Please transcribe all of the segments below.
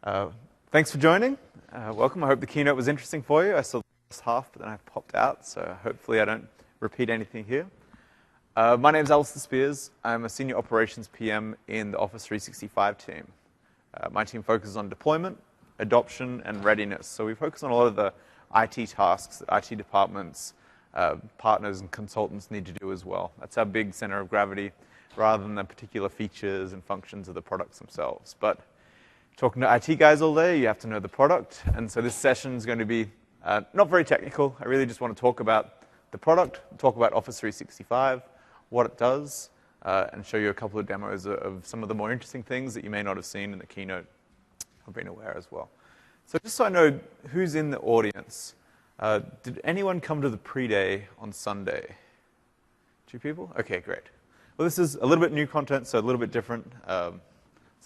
Uh, Thanks for joining. Welcome. I hope the keynote was interesting for you. I saw the first half, but then I popped out, so hopefully I don't repeat anything here. My name is Alistair Spears. I'm a Senior Operations PM in the Office 365 team. My team focuses on deployment, adoption, and readiness. So we focus on a lot of the IT tasks that IT departments, partners, and consultants need to do as well. That's our big center of gravity, rather than the particular features and functions of the products themselves. But talking to IT guys all day, you have to know the product. And so this session is going to be not very technical. I really just want to talk about the product, talk about Office 365, what it does, and show you a couple of demos of some of the more interesting things that you may not have seen in the keynote or been aware as well. So just so I know who's in the audience, did anyone come to the pre-day on Sunday? 2 people? Okay, great. Well, this is a little bit new content, so a little bit different. So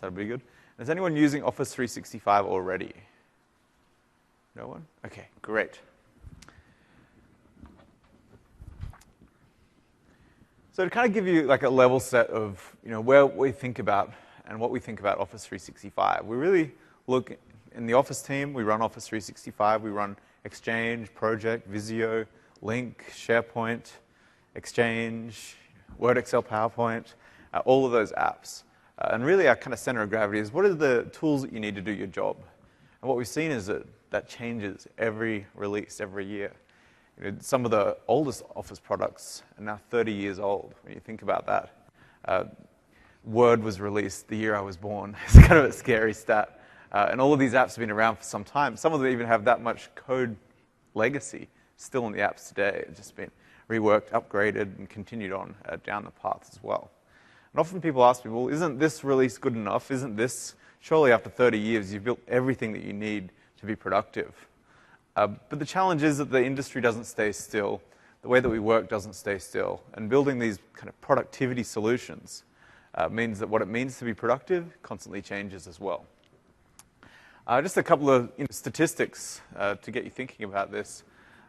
that'll be good. Is anyone using Office 365 already? No one? Okay, great. So to kind of give you like a level set of where we think about and what we think about Office 365, we really look in the Office team. We run Office 365. We run Exchange, Project, Visio, Lync, SharePoint, Exchange, Word, Excel, PowerPoint, all of those apps. And really our kind of center of gravity is what are the tools that you need to do your job? And what we've seen is that changes every release, every year. Some of the oldest Office products are now 30 years old, when you think about that. Word was released the year I was born. It's kind of a scary stat. And all of these apps have been around for some time. Some of them even have that much code legacy still in the apps today. It's just been reworked, upgraded, and continued on down the path as well. And often people ask me, well, isn't this release good enough? Isn't this, surely after 30 years, you've built everything that you need to be productive? But the challenge is that the industry doesn't stay still. The way that we work doesn't stay still. And building these kind of productivity solutions means that what it means to be productive constantly changes as well. Just a couple of statistics to get you thinking about this.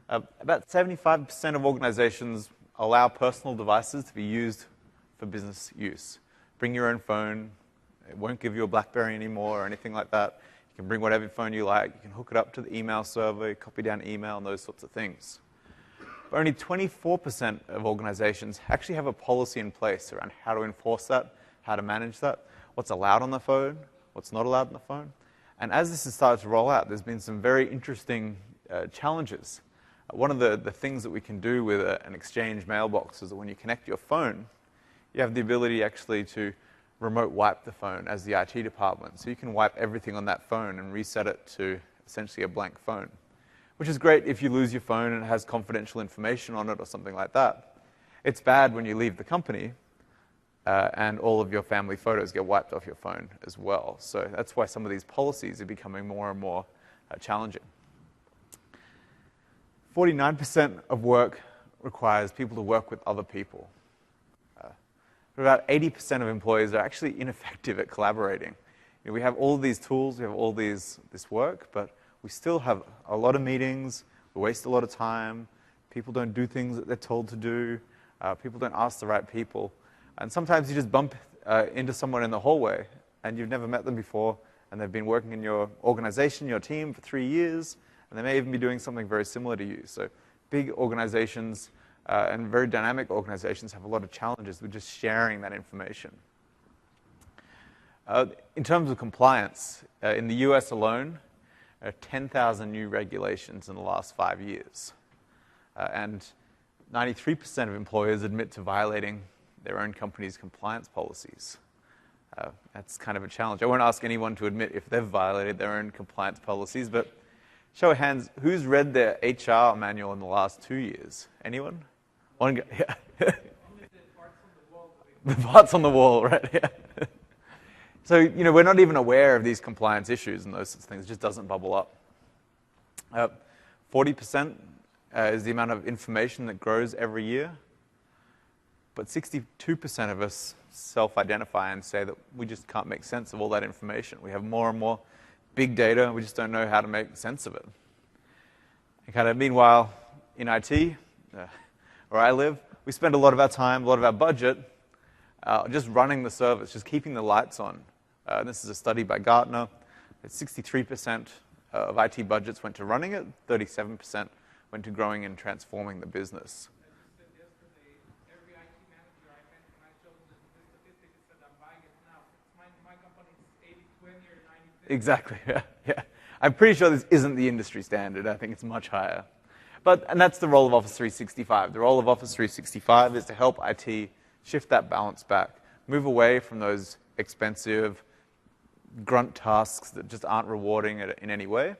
About 75% of organizations allow personal devices to be used for business use. Bring your own phone. It won't give you a BlackBerry anymore or anything like that. You can bring whatever phone you like. You can hook it up to the email server, copy down email, and those sorts of things. But only 24% of organizations actually have a policy in place around how to enforce that, how to manage that, what's allowed on the phone, what's not allowed on the phone. And as this has started to roll out, there's been some very interesting challenges. One of the things that we can do with an Exchange mailbox is that when you connect your phone, you have the ability actually to remote wipe the phone as the IT department. So you can wipe everything on that phone and reset it to essentially a blank phone, which is great if you lose your phone and it has confidential information on it or something like that. It's bad when you leave the company and all of your family photos get wiped off your phone as well. So that's why some of these policies are becoming more and more challenging. 49% of work requires people to work with other people. About 80% of employees are actually ineffective at collaborating. We have all these tools, we have all this work, but we still have a lot of meetings, we waste a lot of time, people don't do things that they're told to do, people don't ask the right people, and sometimes you just bump into someone in the hallway and you've never met them before, and they've been working in your organization, your team for 3 years, and they may even be doing something very similar to you. So big organizations and very dynamic organizations have a lot of challenges with just sharing that information. In terms of compliance, in the US alone, 10,000 new regulations in the last 5 years. And 93% of employers admit to violating their own company's compliance policies. That's kind of a challenge. I won't ask anyone to admit if they've violated their own compliance policies, but show of hands, who's read their HR manual in the last 2 years? Anyone? One guy, yeah. The parts on the wall, right? Yeah. So, we're not even aware of these compliance issues and those sorts of things. It just doesn't bubble up. 40% is the amount of information that grows every year. But 62% of us self-identify and say that we just can't make sense of all that information. We have more and more big data. We just don't know how to make sense of it. And kind of meanwhile, in IT, where I live, we spend a lot of our time, a lot of our budget, just running the service, just keeping the lights on. This is a study by Gartner. 63% of IT budgets went to running it, 37% went to growing and transforming the business. As you said yesterday, every IT manager I met when I showed them the statistics said, I'm buying it now. My company is 80-20 or 90-10. Exactly, yeah. I'm pretty sure this isn't the industry standard. I think it's much higher. And that's the role of Office 365. The role of Office 365 is to help IT shift that balance back, move away from those expensive grunt tasks that just aren't rewarding in any way,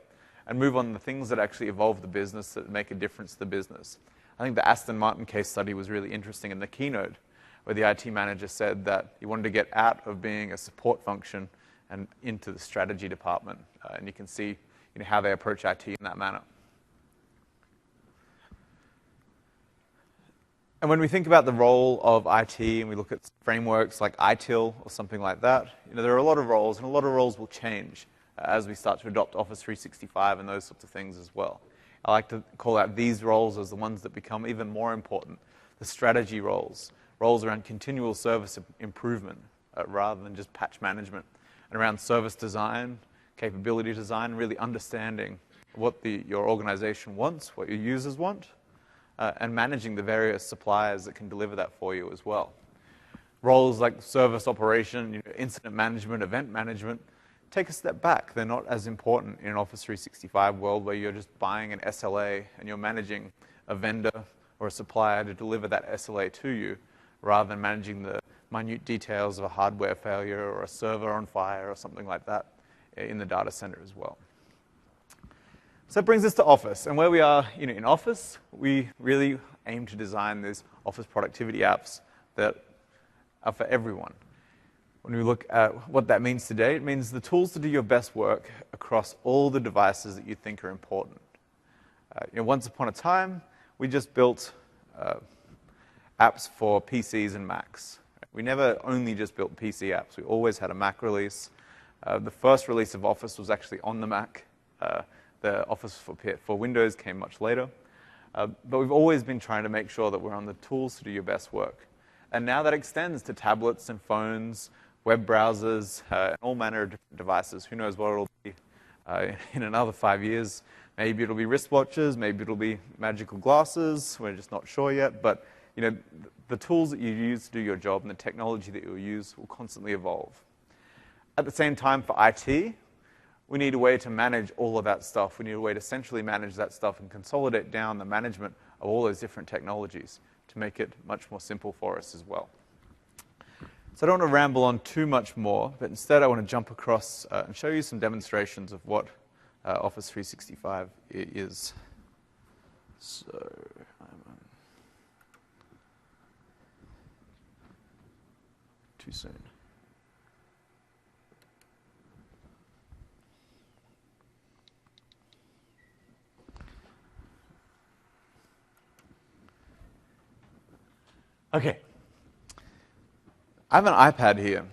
and move on to the things that actually evolve the business, that make a difference to the business. I think the Aston Martin case study was really interesting in the keynote, where the IT manager said that he wanted to get out of being a support function and into the strategy department. And you can see how they approach IT in that manner. And when we think about the role of IT and we look at frameworks like ITIL or something like that, there are a lot of roles, and a lot of roles will change as we start to adopt Office 365 and those sorts of things as well. I like to call out these roles as the ones that become even more important. The strategy roles around continual service improvement rather than just patch management, and around service design, capability design, really understanding what your organization wants, what your users want, and managing the various suppliers that can deliver that for you as well. Roles like service operation, incident management, event management, take a step back. They're not as important in an Office 365 world where you're just buying an SLA and you're managing a vendor or a supplier to deliver that SLA to you, rather than managing the minute details of a hardware failure or a server on fire or something like that in the data center as well. So that brings us to Office. And where we are in Office, we really aim to design these Office productivity apps that are for everyone. When we look at what that means today, it means the tools to do your best work across all the devices that you think are important. Once upon a time, we just built apps for PCs and Macs. We never only just built PC apps. We always had a Mac release. The first release of Office was actually on the Mac. The Office for Windows came much later. But we've always been trying to make sure that we're on the tools to do your best work. And now that extends to tablets and phones, web browsers, and all manner of different devices. Who knows what it'll be in another 5 years. Maybe it'll be wristwatches, maybe it'll be magical glasses. We're just not sure yet. But the tools that you use to do your job and the technology that you'll use will constantly evolve. At the same time, for IT, we need a way to manage all of that stuff. We need a way to centrally manage that stuff and consolidate down the management of all those different technologies to make it much more simple for us as well. So I don't want to ramble on too much more, but instead I want to jump across and show you some demonstrations of what Office 365 is. So too soon. Okay. I have an iPad here.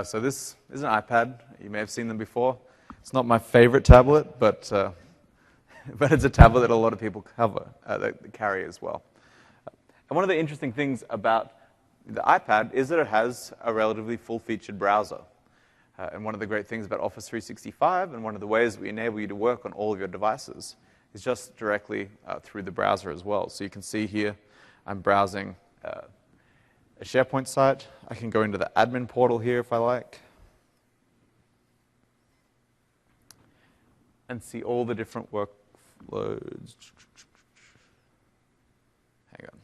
So this is an iPad. You may have seen them before. It's not my favorite tablet, but it's a tablet that a lot of people that carry as well. And one of the interesting things about the iPad is that it has a relatively full-featured browser. And one of the great things about Office 365, and one of the ways we enable you to work on all of your devices, is just directly through the browser as well. So you can see here, I'm browsing a SharePoint site. I can go into the admin portal here if I like, and see all the different workloads. Hang on.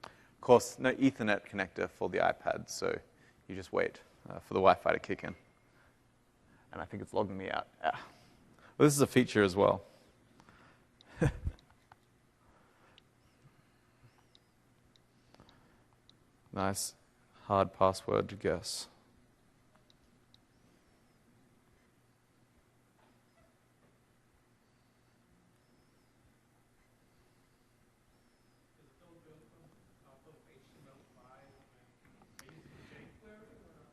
Of course, no Ethernet connector for the iPad, so you just wait for the Wi-Fi to kick in. And I think it's logging me out. Well, this is a feature as well. Nice hard password to guess.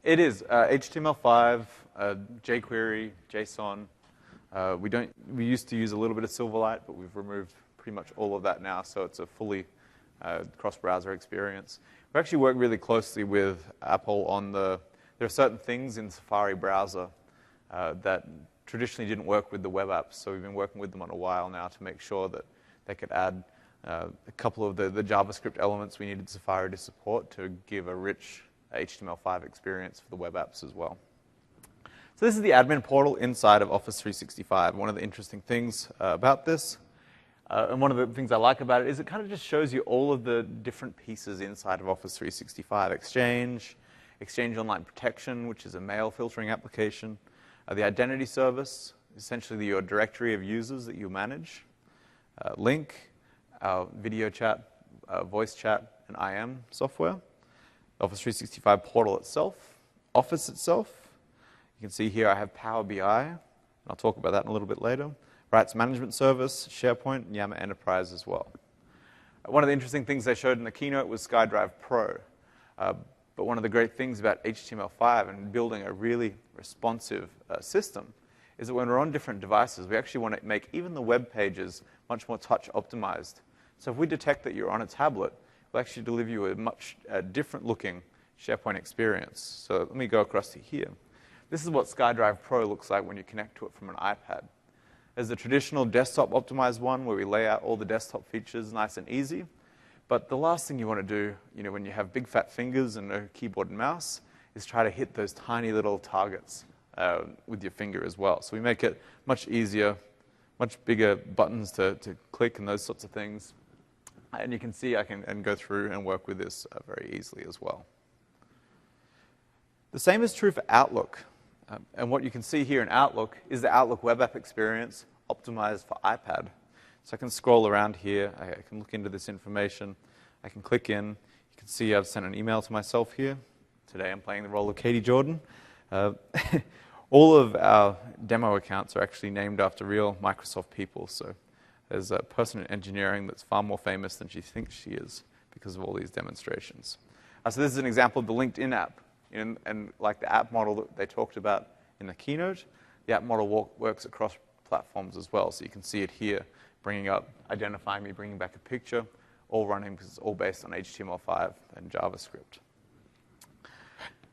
It is HTML5, jQuery, JSON. We used to use a little bit of Silverlight, but we've removed pretty much all of that now, so it's a fully cross-browser experience. We actually work really closely with Apple on there are certain things in Safari browser that traditionally didn't work with the web apps, so we've been working with them on a while now to make sure that they could add a couple of the JavaScript elements we needed Safari to support to give a rich HTML5 experience for the web apps as well. So this is the admin portal inside of Office 365. One of the interesting things about this, and one of the things I like about it, is it kind of just shows you all of the different pieces inside of Office 365. Exchange Online Protection, which is a mail filtering application. The identity service, essentially your directory of users that you manage. Link, our video chat, voice chat, and IM software. Office 365 portal itself. Office itself. You can see here I have Power BI, and I'll talk about that in a little bit later. Rights Management Service, SharePoint, and Yammer Enterprise as well. One of the interesting things they showed in the keynote was SkyDrive Pro. But one of the great things about HTML5 and building a really responsive system is that when we're on different devices, we actually want to make even the web pages much more touch optimized. So if we detect that you're on a tablet, we'll actually deliver you a much different looking SharePoint experience. So let me go across to here. This is what SkyDrive Pro looks like when you connect to it from an iPad. There's the traditional desktop optimized one where we lay out all the desktop features nice and easy. But the last thing you want to do, when you have big fat fingers and no keyboard and mouse, is try to hit those tiny little targets with your finger as well. So we make it much easier, much bigger buttons to click and those sorts of things. And you can see I can go through and work with this very easily as well. The same is true for Outlook. And what you can see here in Outlook is the Outlook web app experience optimized for iPad. So I can scroll around here. I can look into this information. I can click in. You can see I've sent an email to myself here. Today I'm playing the role of Katie Jordan. All of our demo accounts are actually named after real Microsoft people. So there's a person in engineering that's far more famous than she thinks she is because of all these demonstrations. So this is an example of the LinkedIn app. And like the app model that they talked about in the keynote, the app model works across platforms as well. So you can see it here, bringing up, identifying me, bringing back a picture, all running because it's all based on HTML5 and JavaScript.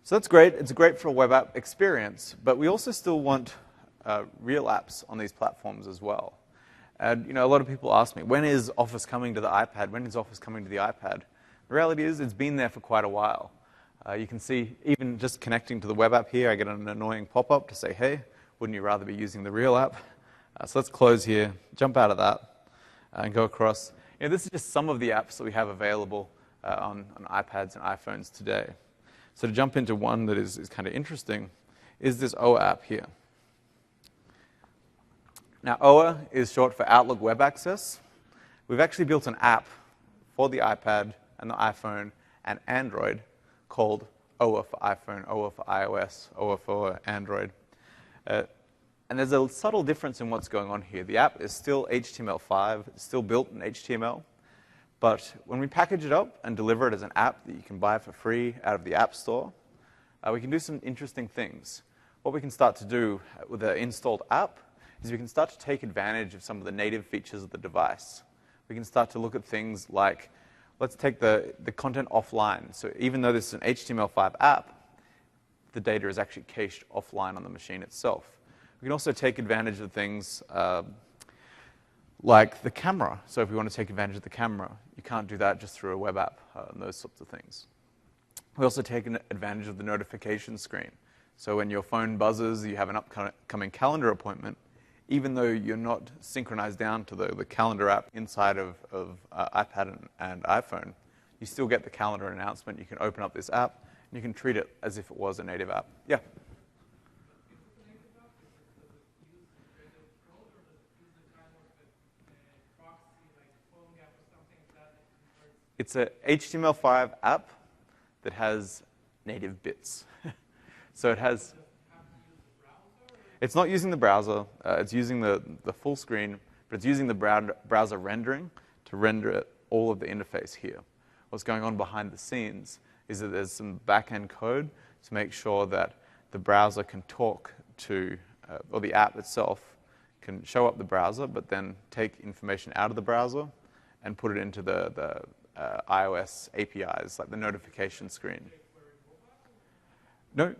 So that's great. It's great for a web app experience, but we also still want real apps on these platforms as well. And a lot of people ask me, when is Office coming to the iPad? When is Office coming to the iPad? The reality is it's been there for quite a while. You can see, even just connecting to the web app here, I get an annoying pop-up to say, hey, wouldn't you rather be using the real app? So let's close here, jump out of that, and go across. This is just some of the apps that we have available on iPads and iPhones today. So to jump into one that is kind of interesting is this OA app here. Now, OA is short for Outlook Web Access. We've actually built an app for the iPad and the iPhone and Android called OA for iPhone, OA for iOS, OA for Android. And there's a subtle difference in what's going on here. The app is still HTML5, it's still built in HTML, but when we package it up and deliver it as an app that you can buy for free out of the App Store, we can do some interesting things. What we can start to do with the installed app is we can start to take advantage of some of the native features of the device. We can start to look at things like, let's take the content offline. So even though this is an HTML5 app, the data is actually cached offline on the machine itself. We can also take advantage of things like the camera. So if we want to take advantage of the camera, you can't do that just through a web app and those sorts of things. We also take advantage of the notification screen. So when your phone buzzes, you have an upcoming calendar appointment, even though you're not synchronized down to the calendar app inside of iPad and iPhone, you still get the calendar announcement. You can open up this app, and you can treat it as if it was a native app. Yeah? It's a HTML5 app that has native bits. So it has... It's not using the browser. It's using the full screen, but it's using the browser rendering to render all of the interface here. What's going on behind the scenes is that there's some back-end code to make sure that the browser can talk to, or the app itself can show up the browser, but then take information out of the browser and put it into the iOS APIs, like the notification screen. No,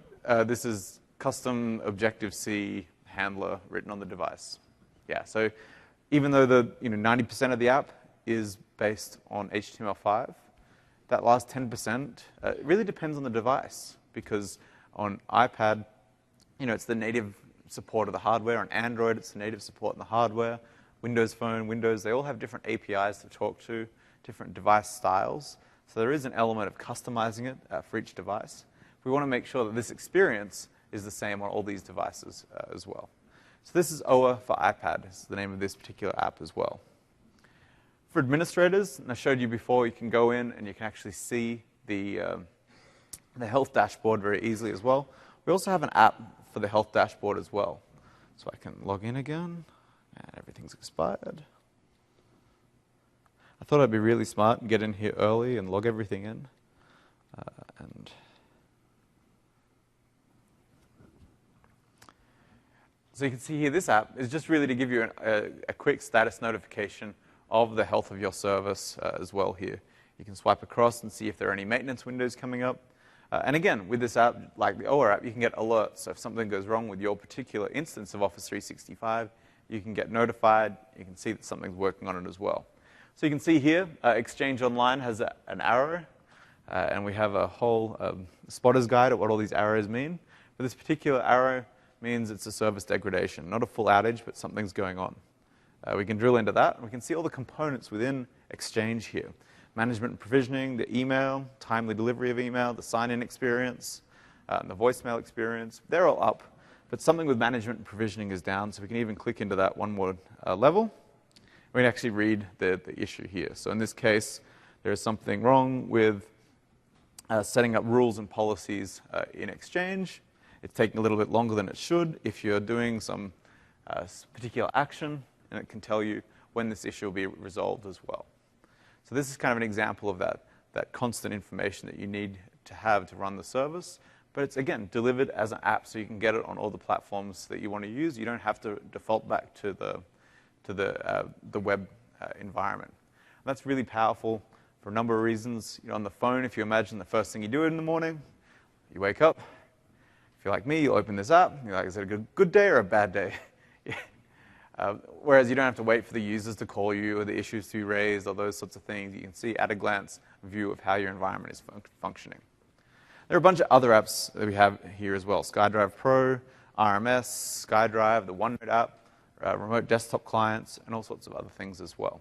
this is custom Objective-C handler written on the device. Yeah, so even though the 90% of the app is based on HTML5, that last 10% it really depends on the device, because on iPad, it's the native support of the hardware. On Android, it's the native support in the hardware. Windows Phone, Windows, they all have different APIs to talk to, different device styles. So there is an element of customizing it for each device. We want to make sure that this experience is the same on all these devices as well. So this is OA for iPad. This is the name of this particular app as well. For administrators, and I showed you before, you can go in and you can actually see the health dashboard very easily as well. We also have an app for the health dashboard as well. So I can log in again, and everything's expired. I thought I'd be really smart and get in here early and log everything in. So you can see here, this app is just really to give you a quick status notification of the health of your service as well here. You can swipe across and see if there are any maintenance windows coming up. And again, with this app, like the OA app, you can get alerts. So if something goes wrong with your particular instance of Office 365, you can get notified. You can see that something's working on it as well. So you can see here, Exchange Online has an arrow, and we have a whole spotter's guide at what all these arrows mean. But this particular arrow means it's a service degradation, not a full outage, but something's going on. We can drill into that, and we can see all the components within Exchange here. Management and provisioning, the email, timely delivery of email, the sign-in experience, and the voicemail experience. They're all up, but something with management and provisioning is down, so we can even click into that one more level. We can actually read the issue here. So in this case, there is something wrong with setting up rules and policies in Exchange. It's taking a little bit longer than it should if you're doing some particular action, and it can tell you when this issue will be resolved as well. So this is kind of an example of that constant information that you need to have to run the service. But it's, again, delivered as an app, so you can get it on all the platforms that you want to use. You don't have to default back to the web environment. And that's really powerful for a number of reasons. On the phone, if you imagine the first thing you do in the morning, you wake up. If you're like me, you'll open this app. You're like, is it a good day or a bad day? Whereas you don't have to wait for the users to call you or the issues to be raised or those sorts of things. You can see at a glance a view of how your environment is functioning. There are a bunch of other apps that we have here as well. SkyDrive Pro, RMS, SkyDrive, the OneNote app, remote desktop clients, and all sorts of other things as well.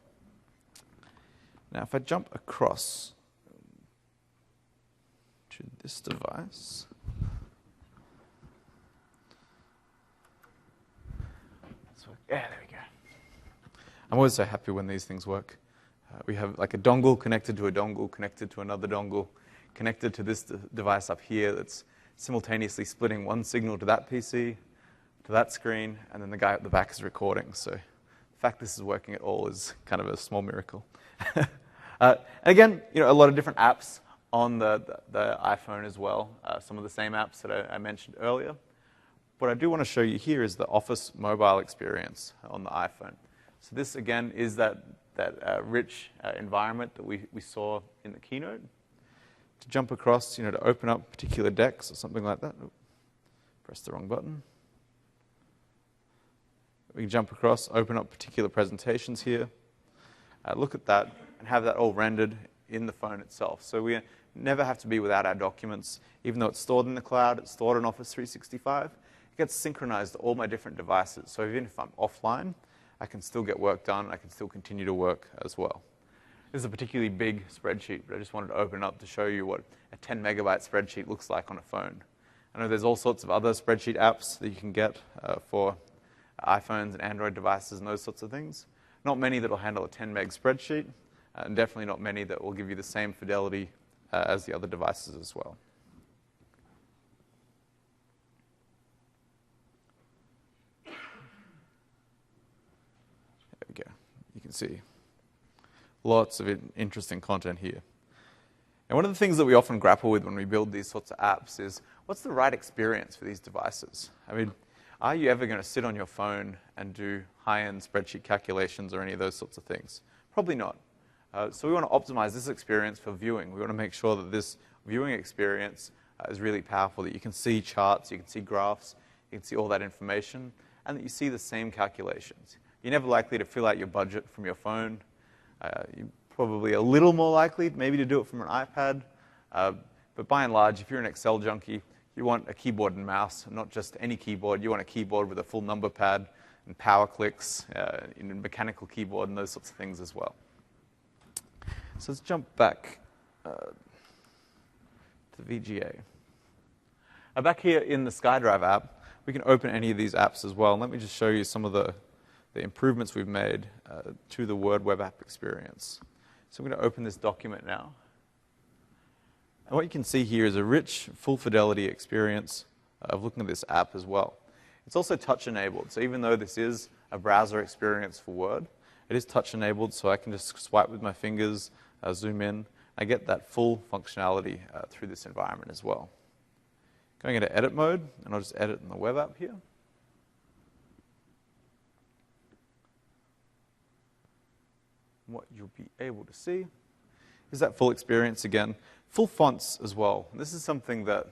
Now, if I jump across to this device, yeah, there we go. I'm always so happy when these things work. We have like a dongle connected to a dongle, connected to another dongle, connected to this device up here that's simultaneously splitting one signal to that PC, to that screen, and then the guy at the back is recording. So the fact this is working at all is kind of a small miracle. And again, a lot of different apps on the iPhone as well. Some of the same apps that I mentioned earlier. What I do want to show you here is the Office mobile experience on the iPhone. So this, again, is that rich environment that we saw in the keynote. To jump across, to open up particular decks or something like that. Press the wrong button. We can jump across, open up particular presentations here, look at that, and have that all rendered in the phone itself. So we never have to be without our documents. Even though it's stored in the cloud, it's stored in Office 365, it gets synchronized to all my different devices. So even if I'm offline, I can still get work done. I can still continue to work as well. This is a particularly big spreadsheet, but I just wanted to open up to show you what a 10 megabyte spreadsheet looks like on a phone. I know there's all sorts of other spreadsheet apps that you can get for iPhones and Android devices and those sorts of things. Not many that will handle a 10 meg spreadsheet, and definitely not many that will give you the same fidelity as the other devices as well. There we go. You can see lots of interesting content here. And one of the things that we often grapple with when we build these sorts of apps is, what's the right experience for these devices? I mean, are you ever going to sit on your phone and do high-end spreadsheet calculations or any of those sorts of things? Probably not. So we want to optimize this experience for viewing. We want to make sure that this viewing experience is really powerful, that you can see charts, you can see graphs, you can see all that information, and that you see the same calculations. You're never likely to fill out your budget from your phone. You're probably a little more likely maybe to do it from an iPad. But by and large, if you're an Excel junkie, you want a keyboard and mouse, not just any keyboard. You want a keyboard with a full number pad and power clicks, and a mechanical keyboard and those sorts of things as well. So let's jump back to VGA. Back here in the SkyDrive app, we can open any of these apps as well. And let me just show you some of the improvements we've made to the Word web app experience. So I'm going to open this document now. And what you can see here is a rich, full fidelity experience of looking at this app as well. It's also touch enabled. So even though this is a browser experience for Word, it is touch enabled, so I can just swipe with my fingers, zoom in. I get that full functionality through this environment as well. Going into edit mode, and I'll just edit in the web app here. What you'll be able to see is that full experience again. Full fonts as well. And this is something that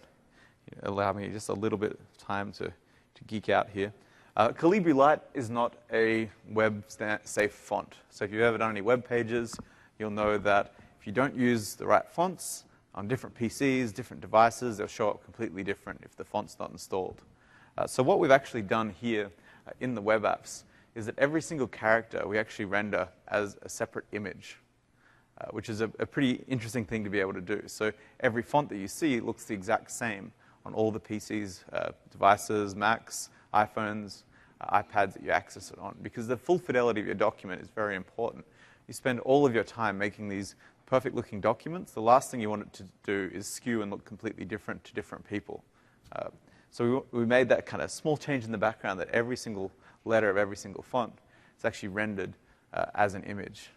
allowed me just a little bit of time to geek out here. Calibri Light is not a web-safe font. So if you've ever done any web pages, you'll know that if you don't use the right fonts on different PCs, different devices, they'll show up completely different if the font's not installed. So what we've actually done here in the web apps is that every single character we actually render as a separate image. Which is a pretty interesting thing to be able to do. So every font that you see looks the exact same on all the PCs, devices, Macs, iPhones, iPads that you access it on. Because the full fidelity of your document is very important. You spend all of your time making these perfect-looking documents. The last thing you want it to do is skew and look completely different to different people. So we made that kind of small change in the background that every single letter of every single font is actually rendered as an image.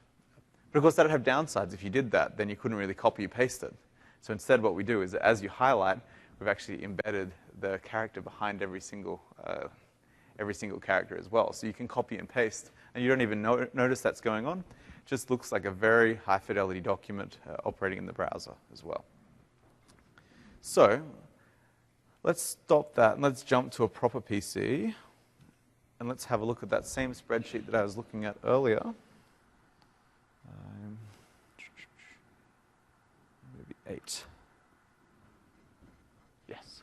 But of course, that would have downsides. If you did that, then you couldn't really copy and paste it. So instead, what we do is that as you highlight, we've actually embedded the character behind every single character as well. So you can copy and paste, and you don't even notice that's going on. It just looks like a very high-fidelity document operating in the browser as well. So let's stop that, and let's jump to a proper PC, and let's have a look at that same spreadsheet that I was looking at earlier. Maybe 8. Yes.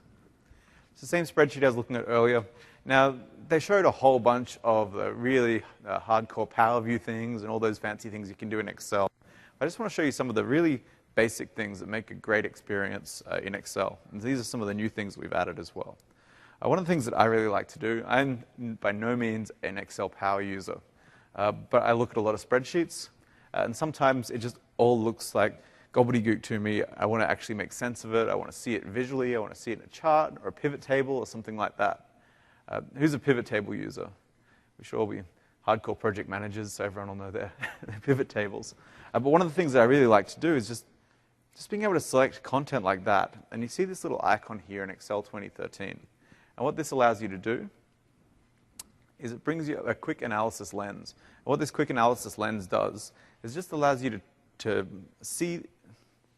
It's the same spreadsheet I was looking at earlier. Now, they showed a whole bunch of really hardcore Power View things and all those fancy things you can do in Excel. I just want to show you some of the really basic things that make a great experience in Excel. And these are some of the new things we've added as well. One of the things that I really like to do, I'm by no means an Excel power user, but I look at a lot of spreadsheets. And sometimes it just all looks like gobbledygook to me. I want to actually make sense of it. I want to see it visually. I want to see it in a chart or a pivot table or something like that. Who's a pivot table user? We should all be hardcore project managers, so everyone will know their pivot tables. But one of the things that I really like to do is just being able to select content like that. And you see this little icon here in Excel 2013. And what this allows you to do is it brings you a quick analysis lens. And what this quick analysis lens does is just allows you to see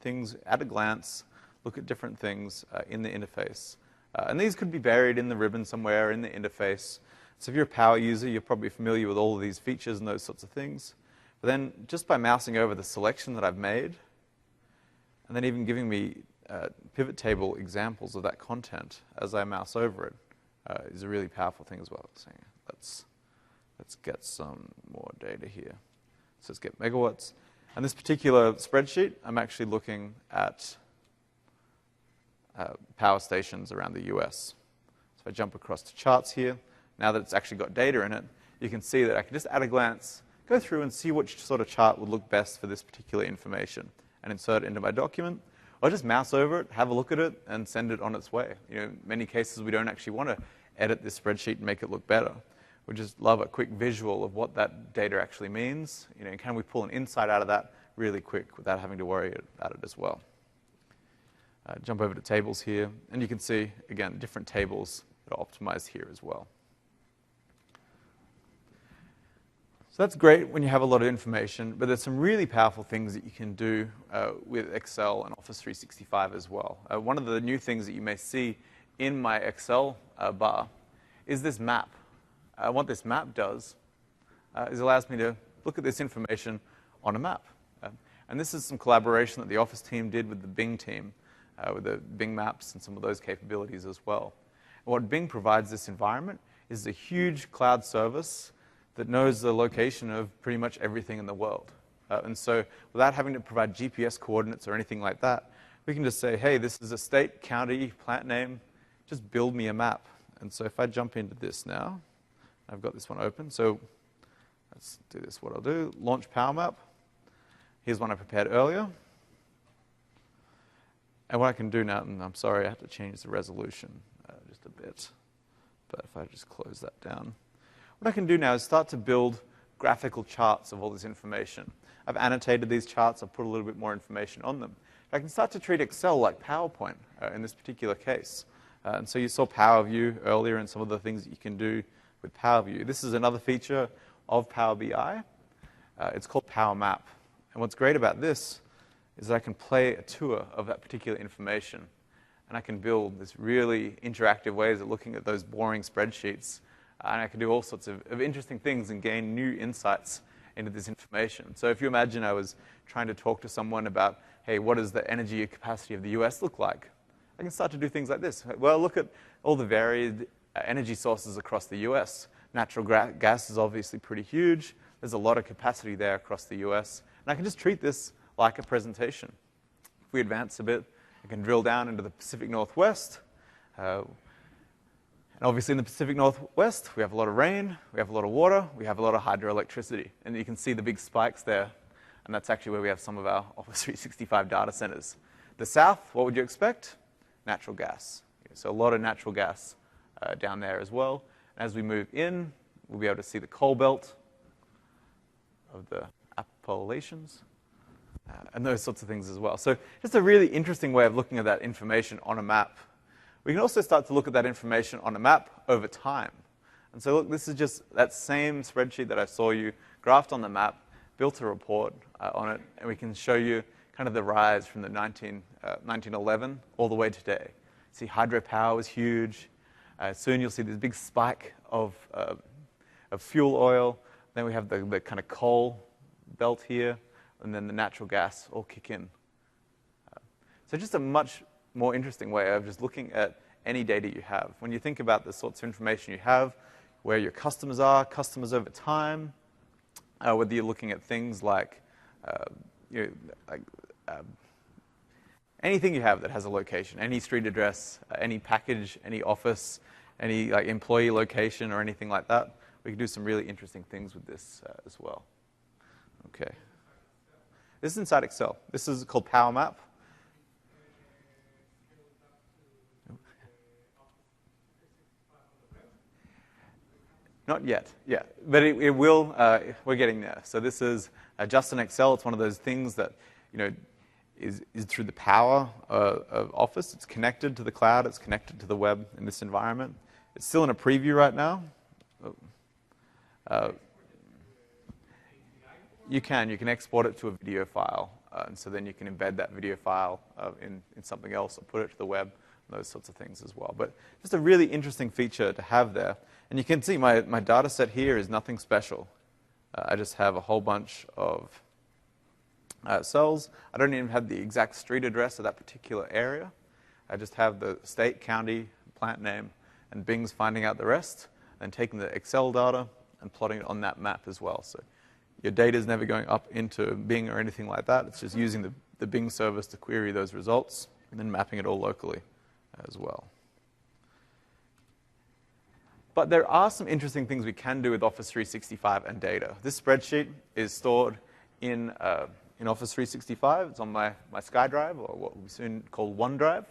things at a glance, look at different things in the interface. And these could be buried in the ribbon somewhere in the interface. So if you're a power user, you're probably familiar with all of these features and those sorts of things. But then just by mousing over the selection that I've made, and then even giving me pivot table examples of that content as I mouse over it, is a really powerful thing as well. So let's get some more data here. So let's get megawatts. And this particular spreadsheet, I'm actually looking at power stations around the US. So if I jump across to charts here, now that it's actually got data in it, you can see that I can just at a glance go through and see which sort of chart would look best for this particular information and insert it into my document. Or just mouse over it, have a look at it, and send it on its way. In many cases, we don't actually want to edit this spreadsheet and make it look better. We just love a quick visual of what that data actually means. Can we pull an insight out of that really quick without having to worry about it as well? Jump over to tables here, and you can see, again, different tables that are optimized here as well. So that's great when you have a lot of information, but there's some really powerful things that you can do with Excel and Office 365 as well. One of the new things that you may see in my Excel bar is this map. What this map does is allows me to look at this information on a map. And this is some collaboration that the Office team did with the Bing team, with the Bing Maps and some of those capabilities as well. And what Bing provides this environment is a huge cloud service that knows the location of pretty much everything in the world. And so without having to provide GPS coordinates or anything like that, we can just say, hey, this is a state, county, plant name, just build me a map. And so if I jump into this now, I've got this one open. So let's do this. What I'll do, launch Power Map. Here's one I prepared earlier. And what I can do now, and I'm sorry, I have to change the resolution just a bit. But if I just close that down. What I can do now is start to build graphical charts of all this information. I've annotated these charts. I've put a little bit more information on them. I can start to treat Excel like PowerPoint in this particular case. And so you saw PowerView earlier and some of the things that you can do with PowerView. This is another feature of Power BI. It's called Power Map. And what's great about this is that I can play a tour of that particular information. And I can build this really interactive ways of looking at those boring spreadsheets. And I can do all sorts of interesting things and gain new insights into this information. So if you imagine I was trying to talk to someone about, hey, what does the energy capacity of the US look like? I can start to do things like this. Well, look at all the varied energy sources across the US. Natural gas is obviously pretty huge. There's a lot of capacity there across the US. And I can just treat this like a presentation. If we advance a bit, I can drill down into the Pacific Northwest. And obviously in the Pacific Northwest, we have a lot of rain, we have a lot of water, we have a lot of hydroelectricity. And you can see the big spikes there. And that's actually where we have some of our Office 365 data centers. The south, what would you expect? Natural gas. So a lot of natural gas down there as well. And as we move in, we'll be able to see the coal belt of the Appalachians. And those sorts of things as well. So just a really interesting way of looking at that information on a map. We can also start to look at that information on a map over time. And so look, this is just that same spreadsheet that I saw you graphed on the map, built a report on it, and we can show you kind of the rise from the 1911 all the way to today. See, hydropower was huge. Soon you'll see this big spike of fuel oil. Then we have the kind of coal belt here, and then the natural gas all kick in. So just a much more interesting way of just looking at any data you have. When you think about the sorts of information you have, where your customers are, customers over time, whether you're looking at things like, anything you have that has a location, any street address, any package, any office, any employee location or anything like that, we can do some really interesting things with this as well. Okay. This is inside Excel. This is called Power Map. Not yet, yeah, but it will. We're getting there. So this is just in Excel. It's one of those things that is through the power of Office. It's connected to the cloud. It's connected to the web in this environment. It's still in a preview right now. You can export it to a video file, and so then you can embed that video file in something else or put it to the web. Those sorts of things as well. But just a really interesting feature to have there. And you can see my data set here is nothing special. I just have a whole bunch of cells. I don't even have the exact street address of that particular area. I just have the state, county, plant name, and Bing's finding out the rest, and taking the Excel data and plotting it on that map as well. So your data is never going up into Bing or anything like that. It's just using the Bing service to query those results and then mapping it all locally as well. But there are some interesting things we can do with Office 365 and data. This spreadsheet is stored in Office 365. It's on my SkyDrive, or what we soon call OneDrive.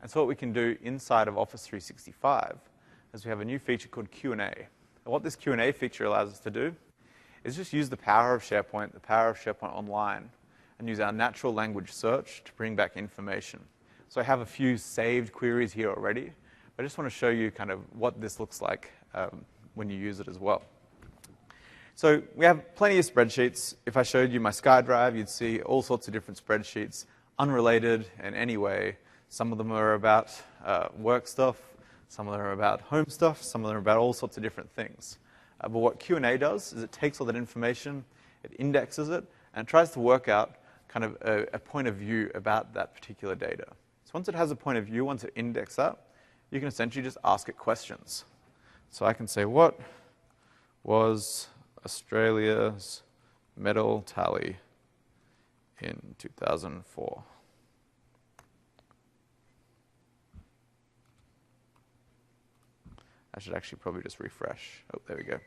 And so what we can do inside of Office 365 is we have a new feature called Q&A. And what this Q&A feature allows us to do is just use the power of SharePoint, the power of SharePoint Online, and use our natural language search to bring back information. So I have a few saved queries here already. I just want to show you kind of what this looks like when you use it as well. So we have plenty of spreadsheets. If I showed you my SkyDrive, you'd see all sorts of different spreadsheets, unrelated in any way. Some of them are about work stuff. Some of them are about home stuff. Some of them are about all sorts of different things. But what Q&A does is it takes all that information, it indexes it, and it tries to work out kind of a point of view about that particular data. So once it has a point of view, once it indexes that, you can essentially just ask it questions. So I can say, what was Australia's medal tally in 2004? I should actually probably just refresh. Oh, there we go.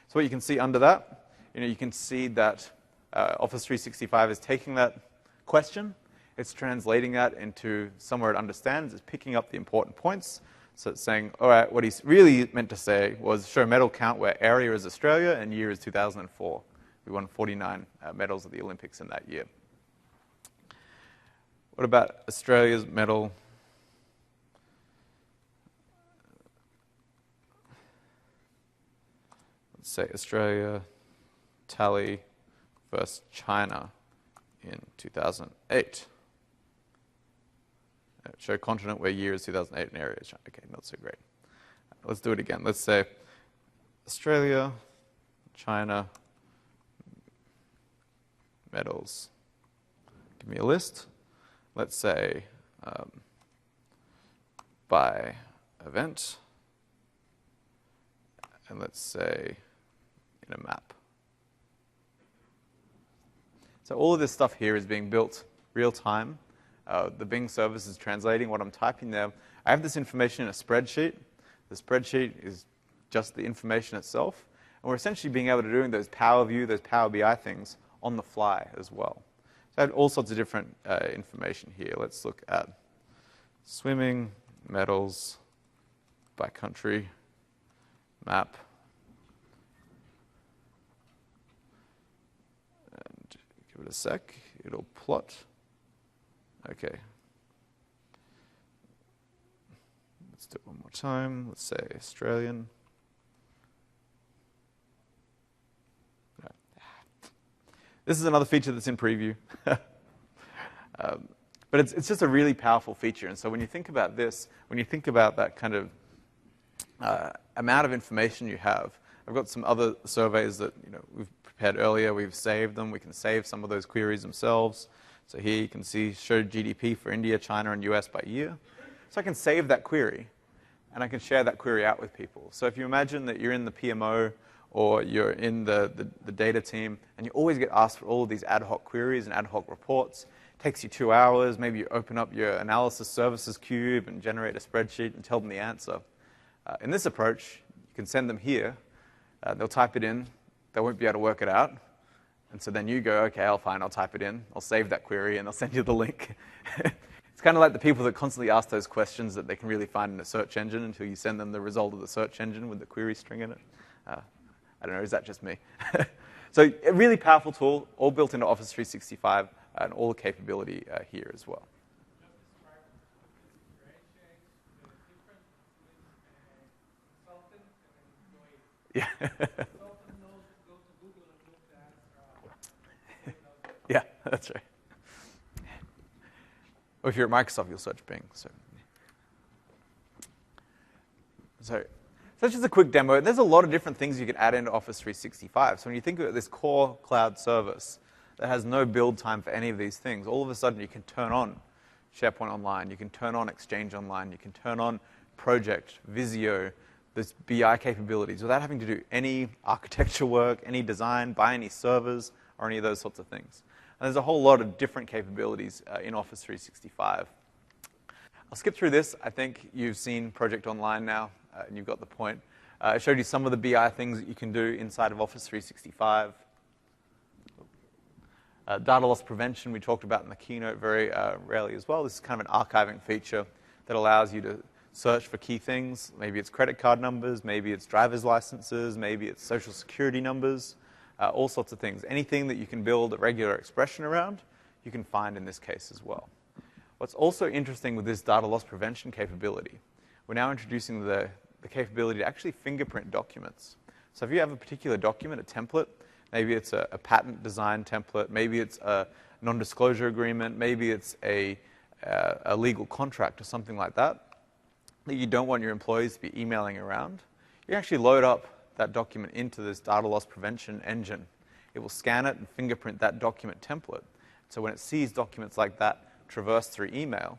So what you can see under that, you can see that Office 365 is taking that question, it's translating that into somewhere it understands, it's picking up the important points. So it's saying, all right, what he's really meant to say was show medal count where area is Australia and year is 2004. We won 49 medals at the Olympics in that year. What about Australia's medal? Let's say Australia tally versus China in 2008. Show continent where year is 2008 and area is China. Okay, not so great. Let's do it again. Let's say Australia, China, medals. Give me a list. Let's say by event. And let's say in a map. So all of this stuff here is being built real time. The Bing service is translating what I'm typing there. I have this information in a spreadsheet. The spreadsheet is just the information itself. And we're essentially being able to do those Power View, those Power BI things on the fly as well. So I have all sorts of different information here. Let's look at swimming, medals, by country, map. And give it a sec. It'll plot. Okay. Let's do it one more time. Let's say Australian. This is another feature that's in preview. But it's just a really powerful feature. And so when you think about this, when you think about that kind of amount of information you have, I've got some other surveys that we've prepared earlier. We've saved them. We can save some of those queries themselves. So here you can see show GDP for India, China, and US by year. So I can save that query, and I can share that query out with people. So if you imagine that you're in the PMO or you're in the data team, and you always get asked for all of these ad hoc queries and ad hoc reports, it takes you 2 hours. Maybe you open up your analysis services cube and generate a spreadsheet and tell them the answer. In this approach, you can send them here. They'll type it in. They won't be able to work it out. And so then you go, okay, I'll type it in. I'll save that query, and I'll send you the link. It's kind of like the people that constantly ask those questions that they can really find in a search engine until you send them the result of the search engine with the query string in it. I don't know, is that just me? So a really powerful tool, all built into Office 365, and all the capability here as well. Yeah. Yeah, that's right. Or if you're at Microsoft, you'll search Bing. So that's just a quick demo. There's a lot of different things you can add into Office 365. So when you think of this core cloud service that has no build time for any of these things, all of a sudden you can turn on SharePoint Online, you can turn on Exchange Online, you can turn on Project, Visio, this BI capabilities without having to do any architecture work, any design, buy any servers, or any of those sorts of things. And there's a whole lot of different capabilities in Office 365. I'll skip through this. I think you've seen Project Online now, and you've got the point. I showed you some of the BI things that you can do inside of Office 365. Data loss prevention we talked about in the keynote very rarely as well. This is kind of an archiving feature that allows you to search for key things. Maybe it's credit card numbers, maybe it's driver's licenses, maybe it's social security numbers, all sorts of things. Anything that you can build a regular expression around, you can find in this case as well. What's also interesting with this data loss prevention capability, we're now introducing the capability to actually fingerprint documents. So if you have a particular document, a template, maybe it's a patent design template, maybe it's a non-disclosure agreement, maybe it's a legal contract or something like that, that you don't want your employees to be emailing around, you actually load up that document into this data loss prevention engine. It will scan it and fingerprint that document template. So when it sees documents like that traverse through email,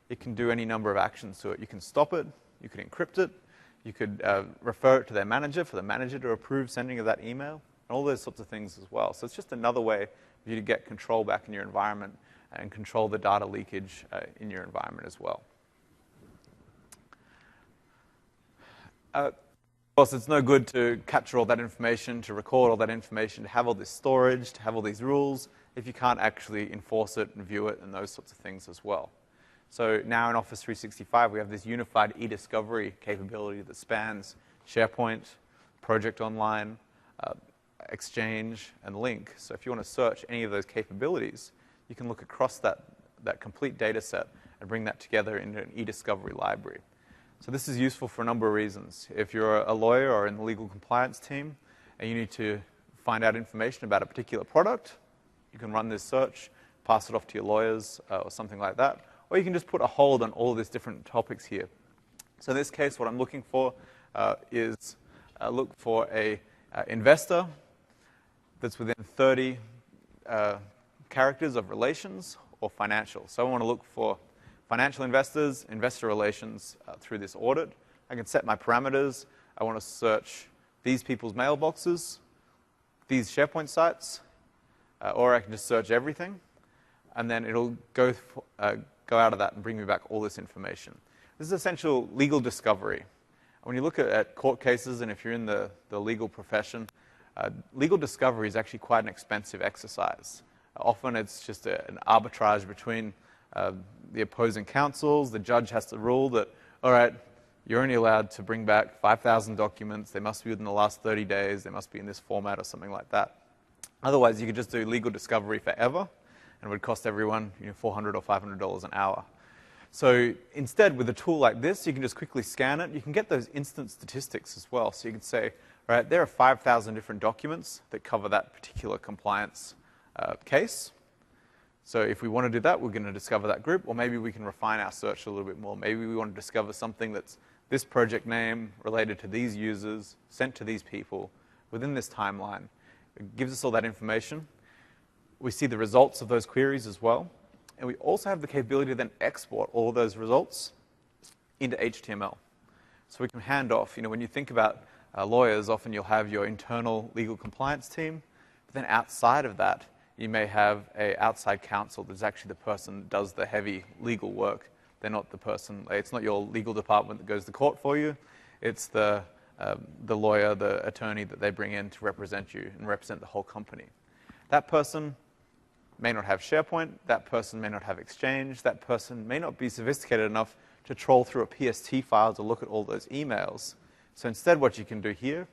it can do any number of actions to it. You can stop it, you could encrypt it, you could refer it to their manager for the manager to approve sending of that email, and all those sorts of things as well. So it's just another way for you to get control back in your environment and control the data leakage in your environment as well. Of course, it's no good to capture all that information, to record all that information, to have all this storage, to have all these rules, if you can't actually enforce it and view it and those sorts of things as well. So now in Office 365, we have this unified e-discovery capability that spans SharePoint, Project Online, Exchange, and Lync. So if you want to search any of those capabilities, you can look across that complete data set and bring that together into an e-discovery library. So this is useful for a number of reasons. If you're a lawyer or in the legal compliance team and you need to find out information about a particular product, you can run this search, pass it off to your lawyers or something like that. Or you can just put a hold on all of these different topics here. So in this case, what I'm looking for is look for a investor that's within 30 characters of relations or financial. So I want to look for financial investors, investor relations through this audit. I can set my parameters. I want to search these people's mailboxes, these SharePoint sites, or I can just search everything, and then it'll go out of that and bring me back all this information. This is essential legal discovery. When you look at court cases, and if you're in the legal profession, legal discovery is actually quite an expensive exercise. Often it's just an arbitrage between the opposing counsels. The judge has to rule that, all right, you're only allowed to bring back 5,000 documents. They must be within the last 30 days. They must be in this format or something like that. Otherwise, you could just do legal discovery forever, and it would cost everyone $400 or $500 an hour. So instead, with a tool like this, you can just quickly scan it. You can get those instant statistics as well. So you can say, all right, there are 5,000 different documents that cover that particular compliance case. So if we want to do that, we're going to discover that group, or maybe we can refine our search a little bit more. Maybe we want to discover something that's this project name related to these users, sent to these people, within this timeline. It gives us all that information. We see the results of those queries as well. And we also have the capability to then export all of those results into HTML. So we can hand off, when you think about lawyers, often you'll have your internal legal compliance team, but then outside of that, you may have an outside counsel that's actually the person that does the heavy legal work. They're not the person, it's not your legal department that goes to court for you. It's the lawyer, the attorney that they bring in to represent you and represent the whole company. That person may not have SharePoint, that person may not have Exchange, that person may not be sophisticated enough to troll through a PST file to look at all those emails. So instead what you can do here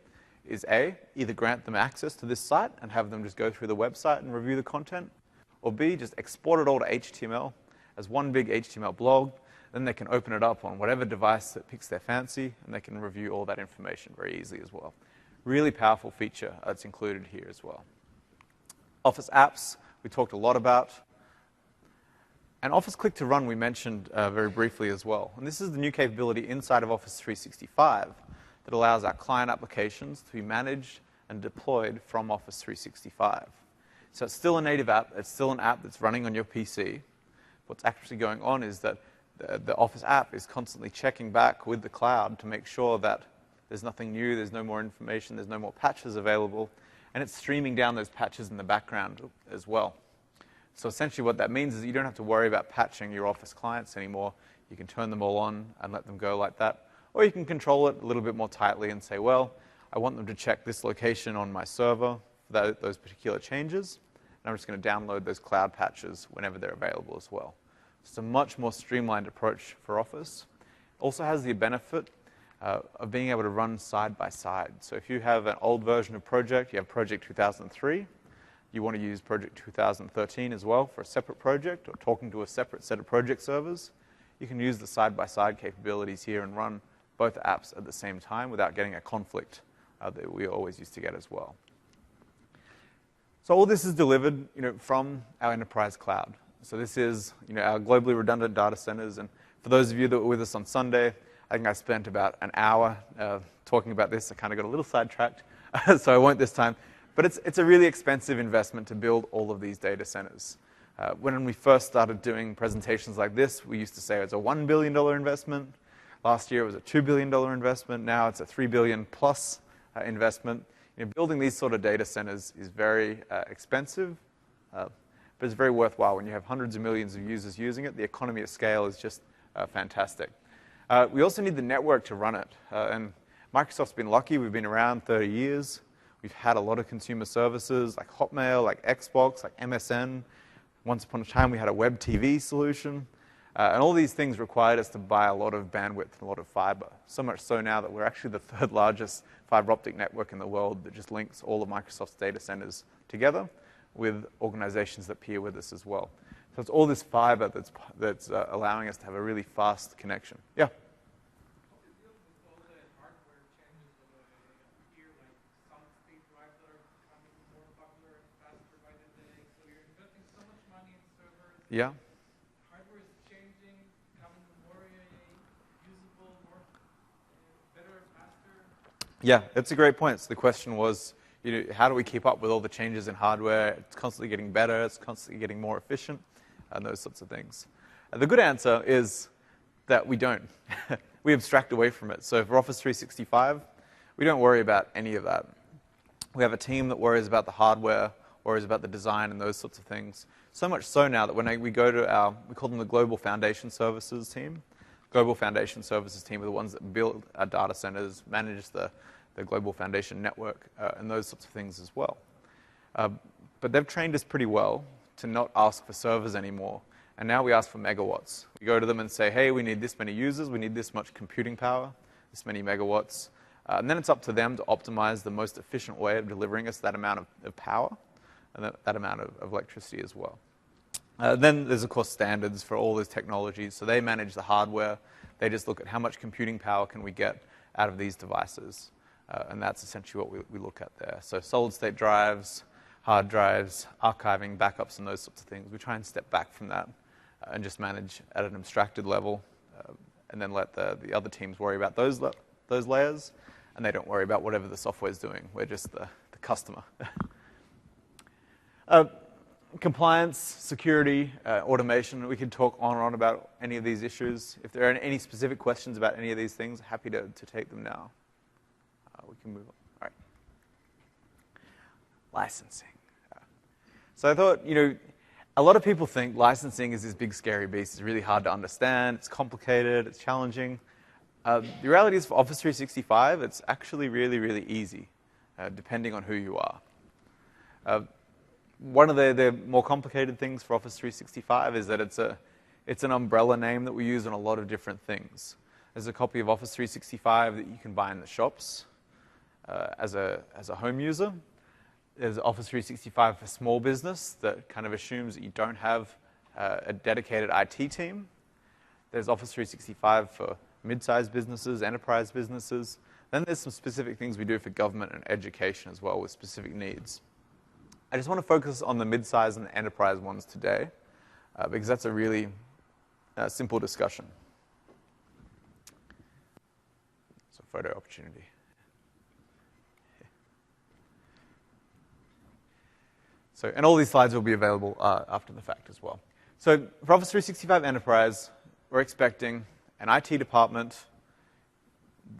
is A, either grant them access to this site and have them just go through the website and review the content, or B, just export it all to HTML as one big HTML blog. Then they can open it up on whatever device that picks their fancy, and they can review all that information very easily as well. Really powerful feature that's included here as well. Office apps, we talked a lot about. And Office Click to Run we mentioned very briefly as well. And this is the new capability inside of Office 365 that allows our client applications to be managed and deployed from Office 365. So it's still a native app. It's still an app that's running on your PC. What's actually going on is that the Office app is constantly checking back with the cloud to make sure that there's nothing new, there's no more information, there's no more patches available, and it's streaming down those patches in the background as well. So essentially what that means is that you don't have to worry about patching your Office clients anymore. You can turn them all on and let them go like that. Or you can control it a little bit more tightly and say, well, I want them to check this location on my server for those particular changes, and I'm just going to download those cloud patches whenever they're available as well. It's a much more streamlined approach for Office. Also has the benefit of being able to run side by side. So if you have an old version of Project, you have Project 2003, you want to use Project 2013 as well for a separate project or talking to a separate set of project servers, you can use the side-by-side capabilities here and run both apps at the same time without getting a conflict that we always used to get as well. So all this is delivered from our enterprise cloud. So this is our globally redundant data centers. And for those of you that were with us on Sunday, I think I spent about an hour talking about this. I kind of got a little sidetracked, so I won't this time. But it's a really expensive investment to build all of these data centers. When we first started doing presentations like this, we used to say it's a $1 billion investment. Last year it was a $2 billion investment. Now it's a $3 billion plus investment. Building these sort of data centers is very expensive, but it's very worthwhile. When you have hundreds of millions of users using it, the economy of scale is just fantastic. We also need the network to run it. And Microsoft's been lucky. We've been around 30 years. We've had a lot of consumer services like Hotmail, like Xbox, like MSN. Once upon a time, we had a web TV solution. And all these things required us to buy a lot of bandwidth and a lot of fiber. So much so now that we're actually the third largest fiber optic network in the world that just links all of Microsoft's data centers together with organizations that peer with us as well. So it's all this fiber that's allowing us to have a really fast connection. Yeah? Yeah. Hardware is changing, becoming more usable, more better, faster. Yeah, that's a great point. So the question was, how do we keep up with all the changes in hardware? It's constantly getting better. It's constantly getting more efficient, and those sorts of things. The good answer is that we don't. We abstract away from it. So for Office 365, we don't worry about any of that. We have a team that worries about the hardware, worries about the design and those sorts of things. So much so now that when we go to we call them the Global Foundation Services team. Global Foundation Services team are the ones that build our data centers, manage the Global Foundation network, and those sorts of things as well. But they've trained us pretty well to not ask for servers anymore. And now we ask for megawatts. We go to them and say, hey, we need this many users, we need this much computing power, this many megawatts. And then it's up to them to optimize the most efficient way of delivering us that amount of power and that amount of electricity as well. Then there's, of course, standards for all those technologies. So they manage the hardware. They just look at how much computing power can we get out of these devices. And that's essentially what we look at there. So solid-state drives, hard drives, archiving, backups, and those sorts of things. We try and step back from that and just manage at an abstracted level and then let the other teams worry about those layers. And they don't worry about whatever the software is doing. We're just the customer. Compliance, security, automation. We could talk on and on about any of these issues. If there are any specific questions about any of these things, happy to take them now. We can move on. All right. Licensing. So I thought, a lot of people think licensing is this big scary beast. It's really hard to understand. It's complicated. It's challenging. The reality is for Office 365, it's actually really, really easy, depending on who you are. One of the more complicated things for Office 365 is that it's an umbrella name that we use on a lot of different things. There's a copy of Office 365 that you can buy in the shops as a home user. There's Office 365 for small business that kind of assumes that you don't have a dedicated IT team. There's Office 365 for mid-sized businesses, enterprise businesses. Then there's some specific things we do for government and education as well with specific needs. I just want to focus on the mid-size and the enterprise ones today because that's a really simple discussion. It's a photo opportunity. So, and all these slides will be available after the fact as well. So for Office 365 Enterprise, we're expecting an IT department,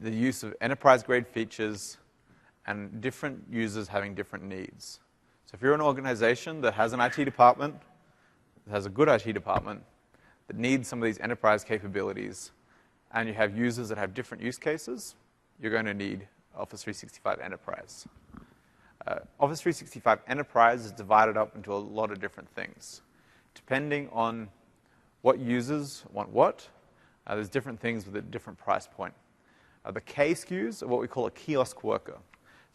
the use of enterprise-grade features, and different users having different needs. So if you're an organization that has an IT department, that has a good IT department, that needs some of these enterprise capabilities, and you have users that have different use cases, you're going to need Office 365 Enterprise. Office 365 Enterprise is divided up into a lot of different things. Depending on what users want what, there's different things with a different price point. The K SKUs are what we call a kiosk worker.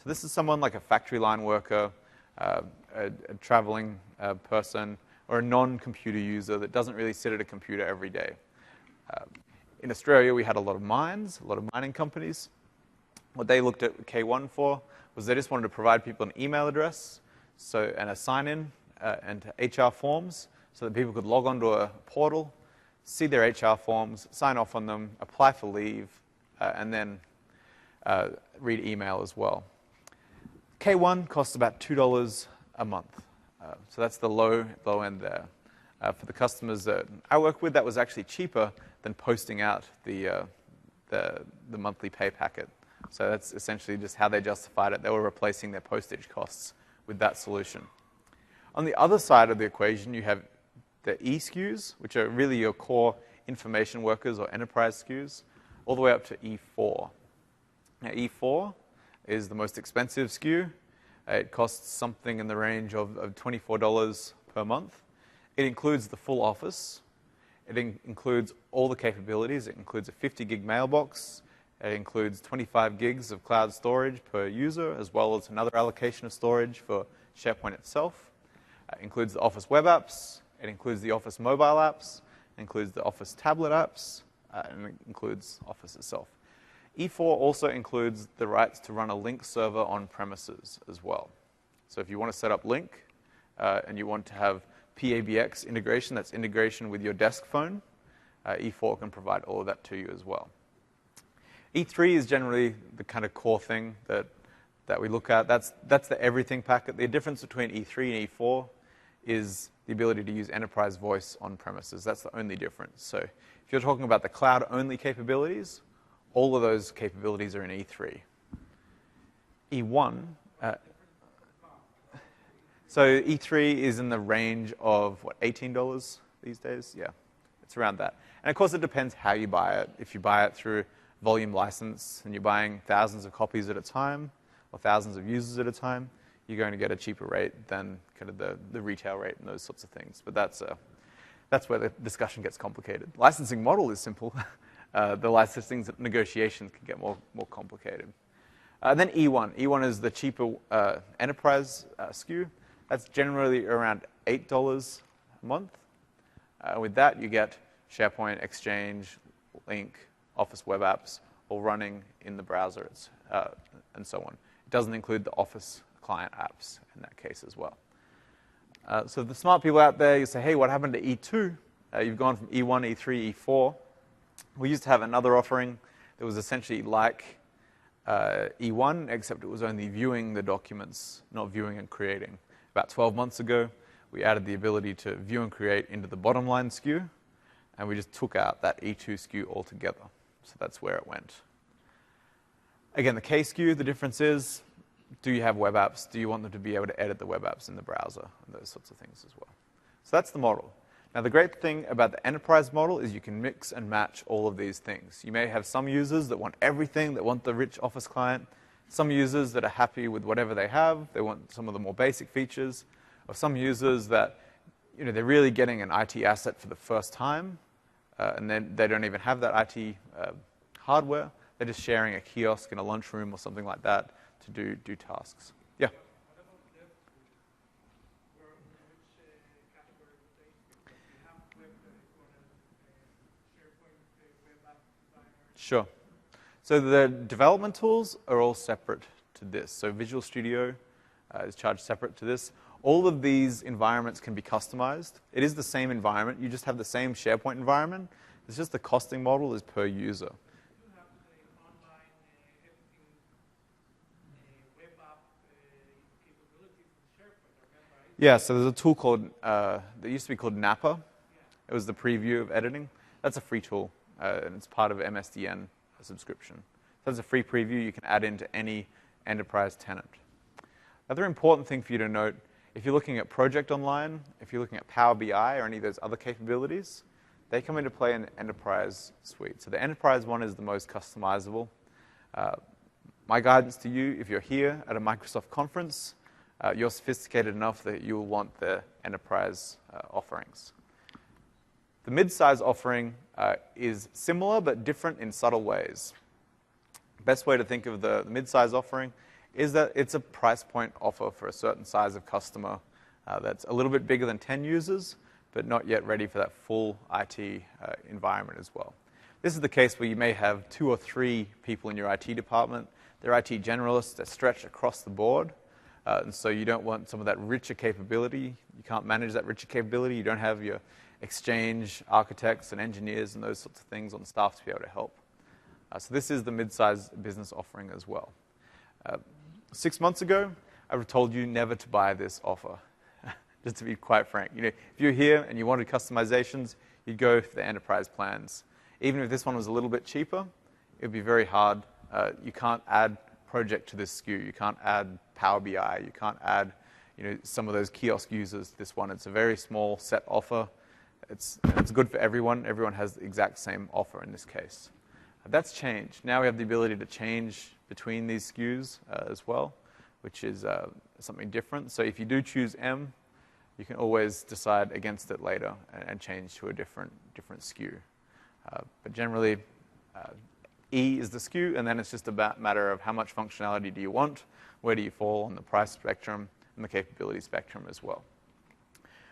So this is someone like a factory line worker, a traveling person, or a non-computer user that doesn't really sit at a computer every day. In Australia, we had a lot of mines, a lot of mining companies. What they looked at K1 for was they just wanted to provide people an email address and a sign-in and HR forms so that people could log onto a portal, see their HR forms, sign off on them, apply for leave, and then read email as well. K1 costs about $2 a month. So that's the low end there. For the customers that I work with, that was actually cheaper than posting out the monthly pay packet. So that's essentially just how they justified it. They were replacing their postage costs with that solution. On the other side of the equation, you have the E SKUs, which are really your core information workers or enterprise SKUs, all the way up to E4. Now, E4 is the most expensive SKU. It costs something in the range of $24 per month. It includes the full Office. It includes all the capabilities. It includes a 50 gig mailbox. It includes 25 gigs of cloud storage per user, as well as another allocation of storage for SharePoint itself. It includes the Office web apps. It includes the Office mobile apps. It includes the Office tablet apps. And it includes Office itself. E4 also includes the rights to run a Lync server on premises as well. So if you want to set up Lync and you want to have PABX integration, that's integration with your desk phone, E4 can provide all of that to you as well. E3 is generally the kind of core thing that we look at. That's the everything packet. The difference between E3 and E4 is the ability to use enterprise voice on premises. That's the only difference. So if you're talking about the cloud-only capabilities, all of those capabilities are in E3. E1, so E3 is in the range of, what, $18 these days? Yeah, it's around that. And of course, it depends how you buy it. If you buy it through volume license and you're buying thousands of copies at a time or thousands of users at a time, you're going to get a cheaper rate than kind of the retail rate and those sorts of things. But that's where the discussion gets complicated. Licensing model is simple. The licensing negotiations can get more complicated. Then E1. E1 is the cheaper enterprise SKU. That's generally around $8 a month. With that, you get SharePoint, Exchange, Lync, Office web apps, all running in the browser and so on. It doesn't include the Office client apps in that case as well. So the smart people out there, you say, hey, what happened to E2? You've gone from E1, E3, E4. We used to have another offering that was essentially like E1, except it was only viewing the documents, not viewing and creating. About 12 months ago, we added the ability to view and create into the bottom line SKU, and we just took out that E2 SKU altogether. So that's where it went. Again, the K SKU, the difference is, do you have web apps? Do you want them to be able to edit the web apps in the browser? And those sorts of things as well. So that's the model. Now, the great thing about the enterprise model is you can mix and match all of these things. You may have some users that want everything, that want the rich Office client. Some users that are happy with whatever they have. They want some of the more basic features. Or some users that, they're really getting an IT asset for the first time, and then they don't even have that IT hardware. They're just sharing a kiosk in a lunchroom or something like that to do tasks. Yeah? Sure. So the development tools are all separate to this. So Visual Studio is charged separate to this. All of these environments can be customized. It is the same environment. You just have the same SharePoint environment. It's just the costing model is per user. Yeah, so there's a tool called, that used to be called Napa. It was the preview of editing. That's a free tool, and it's part of MSDN subscription. So that's a free preview you can add into any enterprise tenant. Another important thing for you to note, if you're looking at Project Online, if you're looking at Power BI or any of those other capabilities, they come into play in the Enterprise suite. So the Enterprise one is the most customizable. My guidance to you, if you're here at a Microsoft conference, you're sophisticated enough that you'll want the Enterprise offerings. The mid-size offering is similar but different in subtle ways. Best way to think of the mid-size offering is that it's a price point offer for a certain size of customer that's a little bit bigger than 10 users, but not yet ready for that full IT environment as well. This is the case where you may have 2 or 3 people in your IT department. They're IT generalists that stretch across the board, and so you don't want some of that richer capability. You can't manage that richer capability. You don't have your Exchange architects and engineers and those sorts of things on staff to be able to help. So this is the mid-sized business offering as well. 6 months ago, I would have told you never to buy this offer, just to be quite frank. You know, if you're here and you wanted customizations, you'd go for the enterprise plans. Even if this one was a little bit cheaper, it would be very hard. You can't add project to this SKU. You can't add Power BI. You can't add, you know, some of those kiosk users to this one. It's a very small set offer. It's good for everyone. Everyone has the exact same offer in this case. That's changed. Now we have the ability to change between these SKUs as well, which is something different. So if you do choose M, you can always decide against it later and change to a different SKU. But generally, E is the SKU, and then it's just a matter of how much functionality do you want, where do you fall on the price spectrum, and the capability spectrum as well.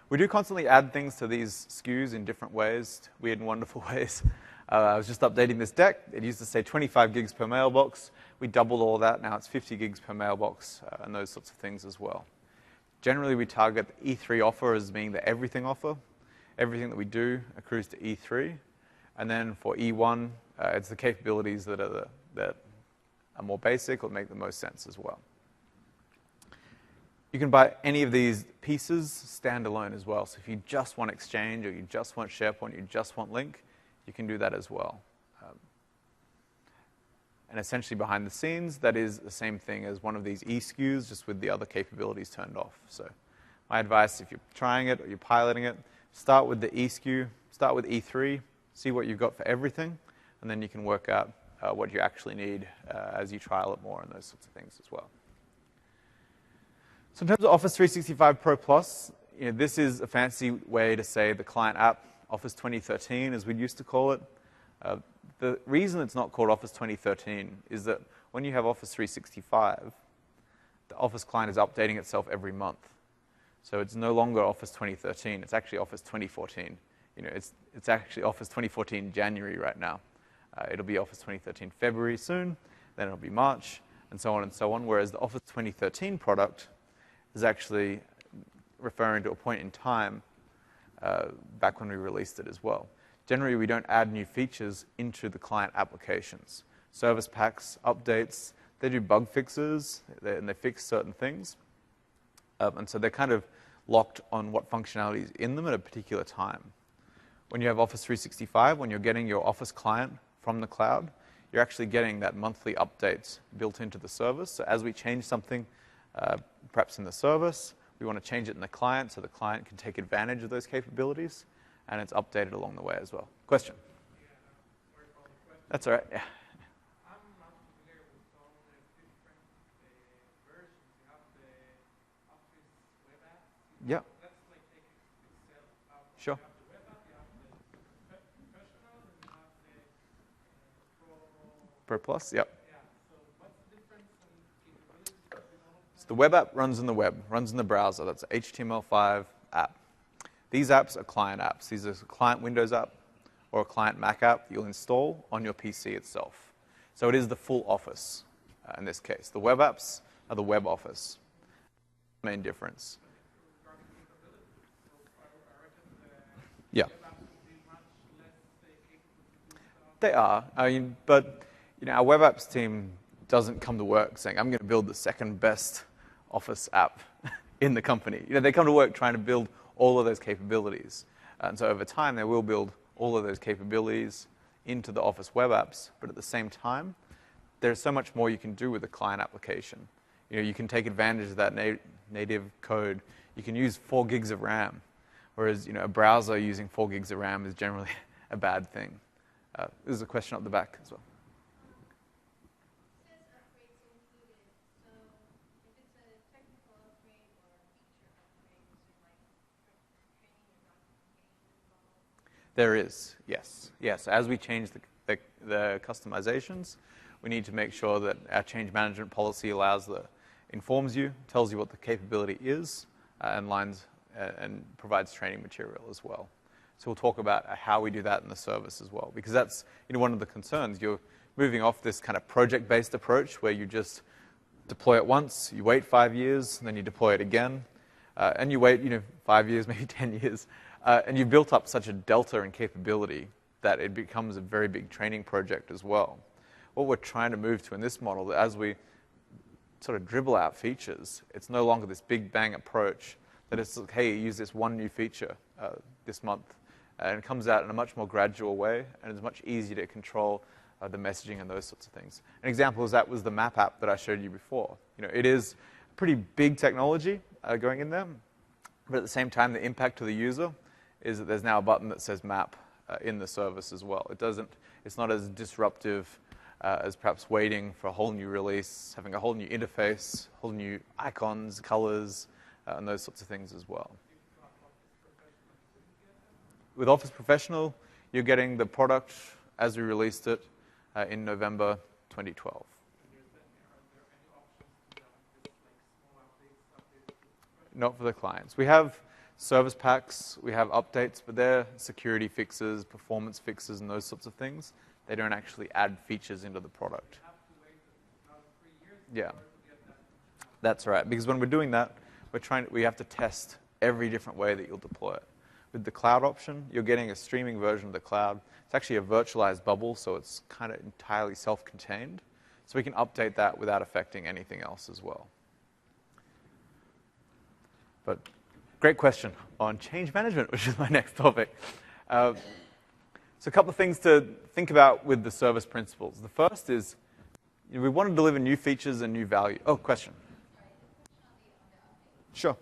We do constantly add things to these SKUs in different ways, weird and wonderful ways. I was just updating this deck. It used to say 25 gigs per mailbox. We doubled all that. Now it's 50 gigs per mailbox and those sorts of things as well. Generally, we target the E3 offer as being the everything offer. Everything that we do accrues to E3. And then for E1, it's the capabilities that are more basic or make the most sense as well. You can buy any of these pieces standalone as well. So if you just want Exchange or you just want SharePoint, you just want Link, you can do that as well. And essentially behind the scenes, that is the same thing as one of these E-SKUs, just with the other capabilities turned off. So my advice, if you're trying it or you're piloting it, start with the E-SKU, start with E3, see what you've got for everything, and then you can work out what you actually need as you trial it more and those sorts of things as well. So in terms of Office 365 Pro Plus, you know, this is a fancy way to say the client app, Office 2013, as we used to call it. The reason it's not called Office 2013 is that when you have Office 365, the Office client is updating itself every month. So it's no longer Office 2013. It's actually Office 2014. You know, it's actually Office 2014 January right now. It'll be Office 2013 February soon. Then it'll be March, and so on and so on. Whereas the Office 2013 product is actually referring to a point in time back when we released it as well. Generally, we don't add new features into the client applications. Service packs, updates, they do bug fixes, and they fix certain things. And so they're kind of locked on what functionality is in them at a particular time. When you have Office 365, when you're getting your Office client from the cloud, you're actually getting that monthly updates built into the service. So as we change something, perhaps in the service, we want to change it in the client so the client can take advantage of those capabilities, and it's updated along the way as well. Question? Yeah, sorry for all the questions. That's all right. Yeah. I'm not familiar with all the different versions. You have the Office web app. Yeah. Let's like take Excel out. Sure. You have the web app, you have the professional, and you have the pro. Pro Plus, yep. Yeah. So what's the difference in capabilities between all of them? So the web app runs in the web, runs in the browser. That's an HTML5 app. These apps are client apps. These are a client Windows app or a client Mac app that you'll install on your PC itself. So it is the full Office in this case. The web apps are the web Office. Main difference. Regarding capabilities, so I reckon the Yeah. web apps will be much less capable to do stuff. They are. I mean, but you know, our web apps team doesn't come to work saying, I'm going to build the second best Office app in the company. You know, they come to work trying to build all of those capabilities. And so over time, they will build all of those capabilities into the Office web apps. But at the same time, there's so much more you can do with the client application. You know, you can take advantage of that native code. You can use 4 gigs of RAM, whereas, you know, a browser using 4 gigs of RAM is generally a bad thing. There's a question up the back as well. Says upgrades included. So if it's a technical upgrade or a feature upgrade, is there like training or documentation involved? There is, yes. Yes, as we change the customizations, we need to make sure that our change management policy informs you, tells you what the capability is, and provides training material as well. So we'll talk about how we do that in the service as well, because that's, you know, one of the concerns. You're moving off this kind of project-based approach where you just deploy it once, you wait 5 years, and then you deploy it again, and you wait, you know, 5 years, maybe 10 years, and you've built up such a delta in capability that it becomes a very big training project as well. what we're trying to move to in this model, that as we sort of dribble out features, it's no longer this big bang approach that it's like, hey, use this one new feature this month. And it comes out in a much more gradual way, and it's much easier to control the messaging and those sorts of things. An example of that was the map app that I showed you before. It is pretty big technology going in there, but at the same time, the impact to the user is that there's now a button that says map in the service as well. It's not as disruptive as perhaps waiting for a whole new release, having a whole new interface, whole new icons, colors, and those sorts of things as well. With Office Professional, you're getting the product as we released it in November 2012. Not for the clients. We have service packs, we have updates, but they're security fixes, performance fixes, and those sorts of things. They don't actually add features into the product. Yeah, that's right. Because when we're doing that, we have to test every different way that you'll deploy it. With the cloud option, you're getting a streaming version of the cloud. It's actually a virtualized bubble, so it's kind of entirely self-contained. So we can update that without affecting anything else as well. But great question on change management, which is my next topic. So a couple of things to think about with the service principles. The first is we want to deliver new features and new value. Oh, question. Sure.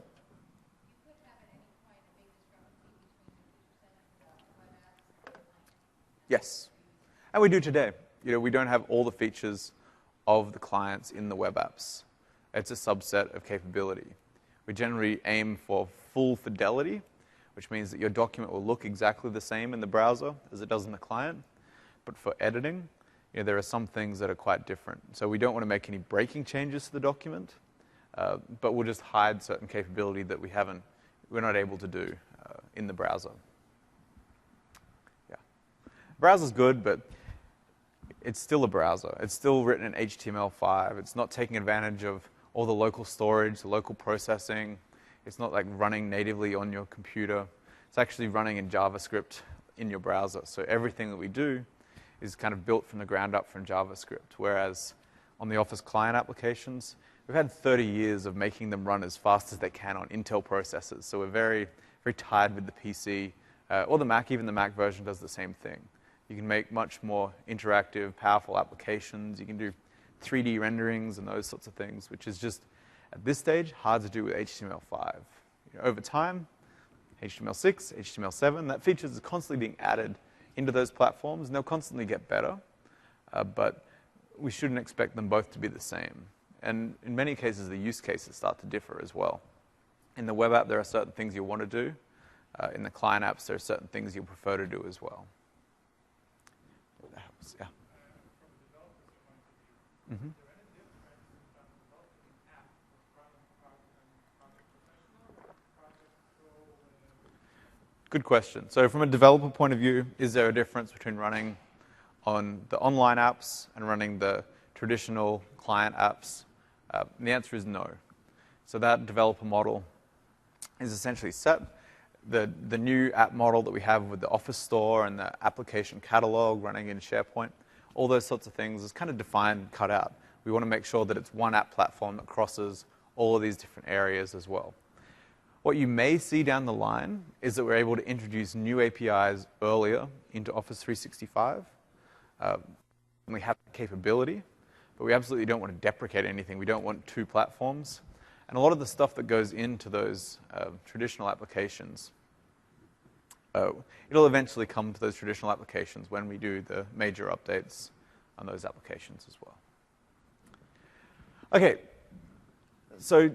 Yes. And we do today. We don't have all the features of the clients in the web apps. It's a subset of capability. We generally aim for full fidelity, which means that your document will look exactly the same in the browser as it does in the client. But for editing, there are some things that are quite different. So we don't want to make any breaking changes to the document, but we'll just hide certain capability that we're not able to do in the browser. Yeah. Browser's good, but it's still a browser. It's still written in HTML5. It's not taking advantage of all the local storage, the local processing. It's not like running natively on your computer. It's actually running in JavaScript in your browser. So everything that we do is kind of built from the ground up from JavaScript. Whereas on the Office client applications, we've had 30 years of making them run as fast as they can on Intel processors. So we're very, very tied with the PC or the Mac. Even the Mac version does the same thing. You can make much more interactive, powerful applications. You can do 3D renderings and those sorts of things, which is just, at this stage, hard to do with HTML5. Over time, HTML6, HTML7, that features are constantly being added into those platforms, and they'll constantly get better, but we shouldn't expect them both to be the same. And in many cases, the use cases start to differ as well. In the web app, there are certain things you'll want to do. In the client apps, there are certain things you'll prefer to do as well. That helps, yeah. Mm-hmm. Good question. So from a developer point of view, is there a difference between running on the online apps and running the traditional client apps? And the answer is no. So that developer model is essentially set. The new app model that we have with the Office Store and the application catalog running in SharePoint, all those sorts of things is kind of defined, cut out. We want to make sure that it's one app platform that crosses all of these different areas as well. What you may see down the line is that we're able to introduce new APIs earlier into Office 365. And we have the capability, but we absolutely don't want to deprecate anything. We don't want two platforms. And a lot of the stuff that goes into those traditional applications, it'll eventually come to those traditional applications when we do the major updates on those applications as well. Okay, so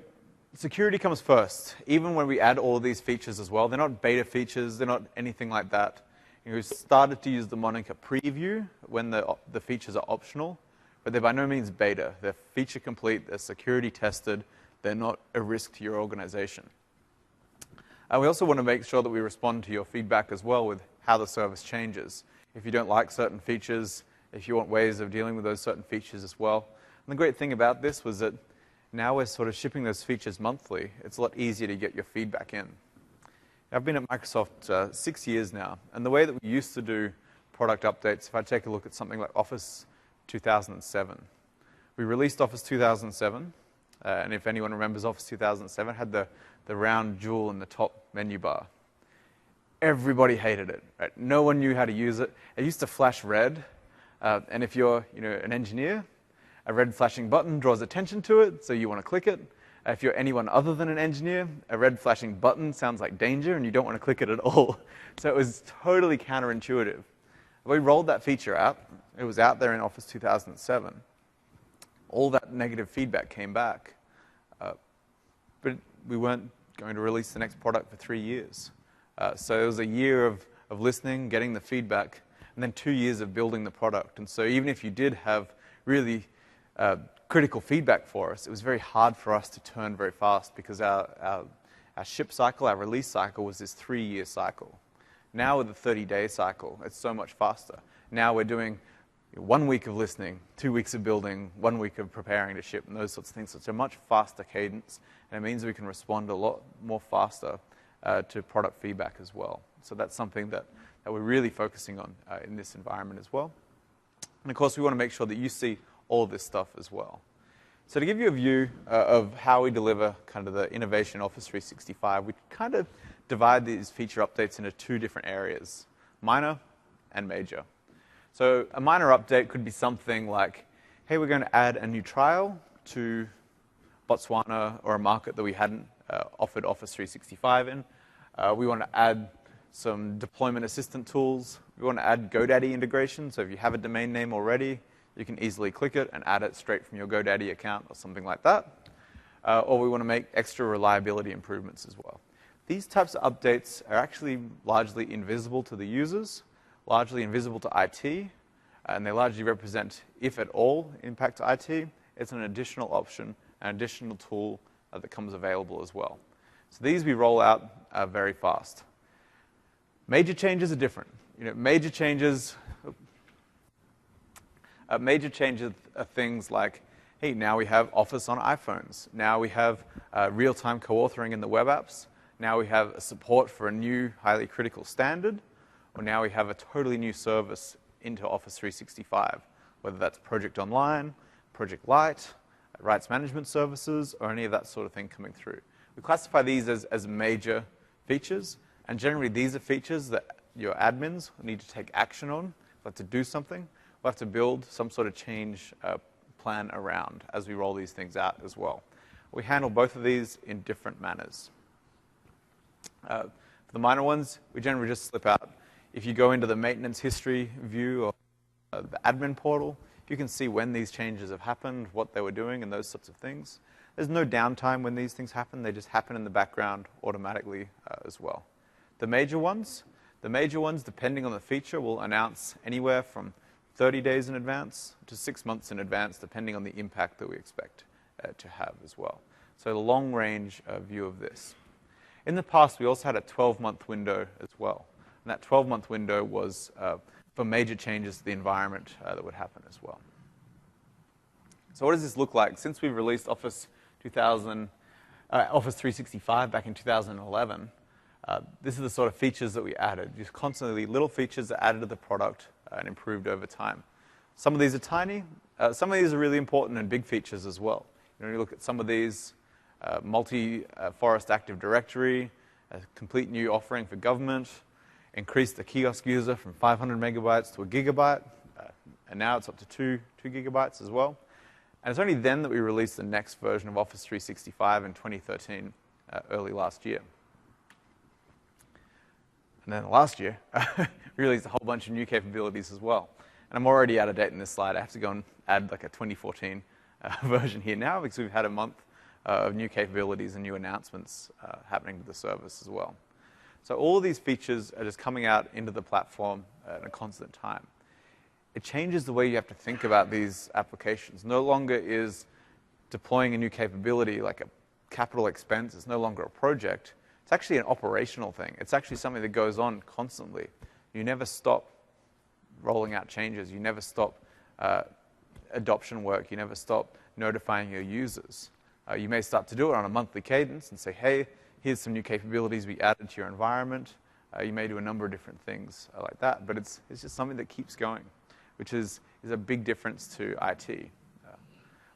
security comes first. Even when we add all of these features as well, they're not beta features, they're not anything like that. We started to use the moniker preview when the features are optional, but they're by no means beta. They're feature complete, they're security tested, they're not a risk to your organization. We also want to make sure that we respond to your feedback as well with how the service changes. If you don't like certain features, if you want ways of dealing with those certain features as well. And the great thing about this was that now we're sort of shipping those features monthly. It's a lot easier to get your feedback in. I've been at Microsoft 6 years now, and the way that we used to do product updates, if I take a look at something like Office 2007. We released Office 2007, and if anyone remembers Office 2007, it had the round jewel in the top menu bar. Everybody hated it. Right? No one knew how to use it. It used to flash red, and if you're an engineer, a red flashing button draws attention to it, so you want to click it. If you're anyone other than an engineer, a red flashing button sounds like danger, and you don't want to click it at all. So it was totally counterintuitive. We rolled that feature out. It was out there in Office 2007. All that negative feedback came back. But we weren't going to release the next product for 3 years. So it was a year of listening, getting the feedback, and then 2 years of building the product. And so even if you did have really critical feedback for us, it was very hard for us to turn very fast because our ship cycle, our release cycle was this 3-year cycle. Now with the 30-day cycle, it's so much faster. Now we're doing 1 week of listening, 2 weeks of building, 1 week of preparing to ship, and those sorts of things. So it's a much faster cadence, and it means we can respond a lot more faster to product feedback as well. So that's something that we're really focusing on in this environment as well. And of course, we want to make sure that you see all of this stuff as well. So to give you a view of how we deliver kind of the innovation Office 365, we kind of divide these feature updates into 2 different areas, minor and major. So a minor update could be something like, hey, we're going to add a new trial to Botswana or a market that we hadn't offered Office 365 in. We want to add some deployment assistant tools. We want to add GoDaddy integration. So if you have a domain name already, you can easily click it and add it straight from your GoDaddy account or something like that. Or we want to make extra reliability improvements as well. These types of updates are actually largely invisible to the users, largely invisible to IT, and they largely represent, if at all, impact to IT. It's an additional option, an additional tool that comes available as well. So these we roll out very fast. Major changes are different. Major changes are things like, hey, now we have Office on iPhones. Now we have real-time co-authoring in the web apps. Now we have support for a new highly critical standard. Or now we have a totally new service into Office 365, whether that's Project Online, Project Lite, rights management services, or any of that sort of thing coming through. We classify these as major features, and generally these are features that your admins need to take action on. We'll have to do something. We'll have to build some sort of change plan around as we roll these things out as well. We handle both of these in different manners. For the minor ones, we generally just slip out. If you go into the maintenance history view or the admin portal, you can see when these changes have happened, what they were doing, and those sorts of things. There's no downtime when these things happen. They just happen in the background automatically as well. The major ones, depending on the feature, will announce anywhere from 30 days in advance to 6 months in advance, depending on the impact that we expect to have as well. So the long-range view of this. In the past, we also had a 12-month window as well. And that 12-month window was for major changes to the environment that would happen as well. So what does this look like? Since we've released Office 365 back in 2011, this is the sort of features that we added. Just constantly little features that added to the product and improved over time. Some of these are tiny. Some of these are really important and big features as well. You look at some of these, multi-forest Active Directory, a complete new offering for government, increased the kiosk user from 500 megabytes to a gigabyte, and now it's up to 2 gigabytes as well. And it's only then that we released the next version of Office 365 in 2013, early last year. And then last year, we released a whole bunch of new capabilities as well. And I'm already out of date in this slide. I have to go and add like a 2014 version here now because we've had a month of new capabilities and new announcements happening to the service as well. So all of these features are just coming out into the platform at a constant time. It changes the way you have to think about these applications. No longer is deploying a new capability like a capital expense. It's no longer a project. It's actually an operational thing. It's actually something that goes on constantly. You never stop rolling out changes. You never stop adoption work. You never stop notifying your users. You may start to do it on a monthly cadence and say, hey, here's some new capabilities we added to your environment. You may do a number of different things like that, but it's just something that keeps going, which is is a big difference to IT.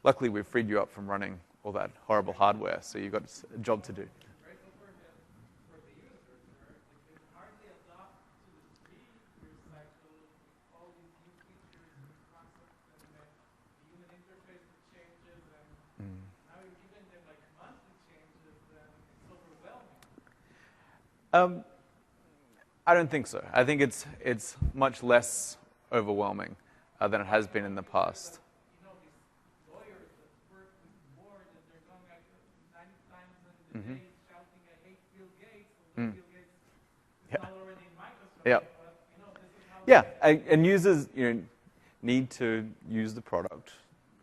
Luckily, we've freed you up from running all that horrible hardware, so you've got a job to do. Right, so for the users, right, they can hardly adopt to the 3-year cycle all these new features, new concepts, and then the human interface changes, and now you're giving them like monthly changes, and it's overwhelming. I don't think so. I think it's much less overwhelming than it has been in the past. You know, these lawyers that work with board, and they're going like 90 times in the day shouting, I hate Bill Gates, or Bill Gates is not already in Microsoft, Yeah. but you know, this is how Yeah, and users need to use the product.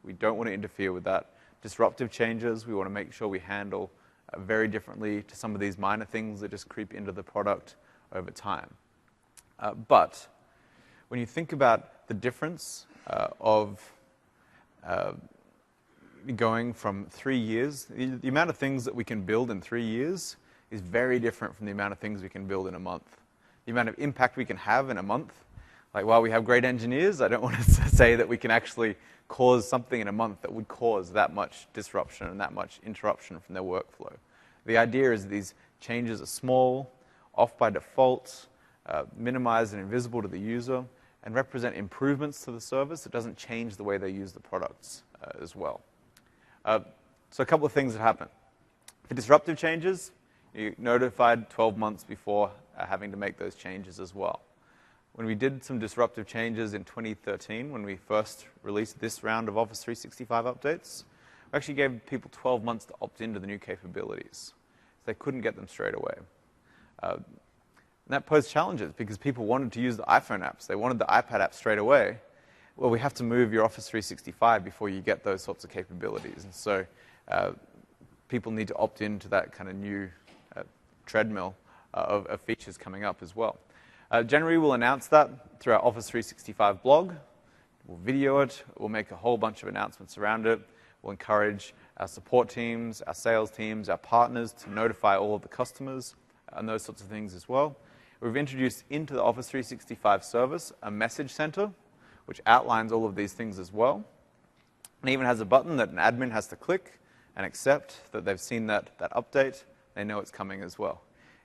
We don't want to interfere with that. Disruptive changes, we want to make sure we handle very differently to some of these minor things that just creep into the product over time. But when you think about the difference of going from 3 years, the amount of things that we can build in 3 years is very different from the amount of things we can build in a month. The amount of impact we can have in a month, like while we have great engineers, I don't want to say that we can actually cause something in a month that would cause that much disruption and that much interruption from their workflow. The idea is that these changes are small, off by default, minimized and invisible to the user, and represent improvements to the service. It doesn't change the way they use the products as well. So a couple of things that happen. For disruptive changes, you're notified 12 months before having to make those changes as well. When we did some disruptive changes in 2013, when we first released this round of Office 365 updates, we actually gave people 12 months to opt into the new capabilities. They couldn't get them straight away. And that posed challenges because people wanted to use the iPhone apps. They wanted the iPad apps straight away. Well, we have to move your Office 365 before you get those sorts of capabilities. And so people need to opt into that kind of new treadmill of features coming up as well. Generally, we'll announce that through our Office 365 blog. We'll video it. We'll make a whole bunch of announcements around it. We'll encourage our support teams, our sales teams, our partners to notify all of the customers and those sorts of things as well. We've introduced into the Office 365 service a message center, which outlines all of these things as well. And even has a button that an admin has to click and accept that they've seen that update. They know it's coming as well.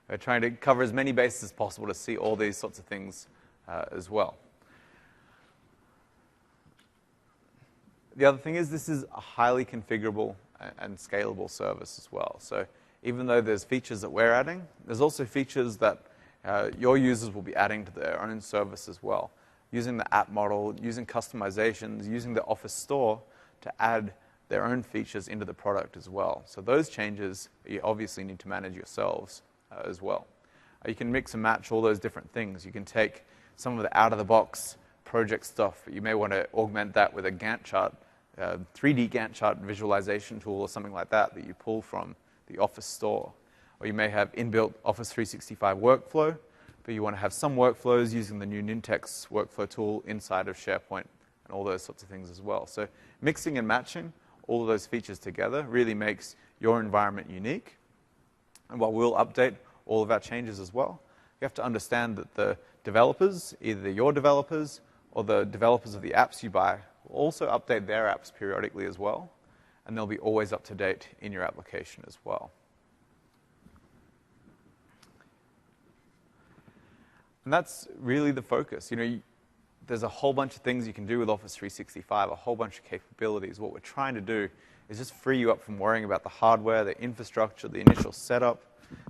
We're trying to cover as many bases as possible to see all these sorts of things as well. The other thing is this is a highly configurable and scalable service as well. So even though there's features that we're adding, there's also features that your users will be adding to their own service as well. Using the app model, using customizations, using the Office Store to add their own features into the product as well. So those changes you obviously need to manage yourselves as well. You can mix and match all those different things. You can take some of the out-of-the-box project stuff, but you may want to augment that with a Gantt chart, 3D Gantt chart visualization tool or something like that that you pull from the Office Store. Or you may have inbuilt Office 365 workflow, but you want to have some workflows using the new Nintex workflow tool inside of SharePoint and all those sorts of things as well. So mixing and matching all of those features together really makes your environment unique. And while we'll update all of our changes as well, you have to understand that the developers, either your developers or the developers of the apps you buy, will also update their apps periodically as well, and they'll be always up to date in your application as well. And that's really the focus. There's a whole bunch of things you can do with Office 365, a whole bunch of capabilities. What we're trying to do is just free you up from worrying about the hardware, the infrastructure, the initial setup,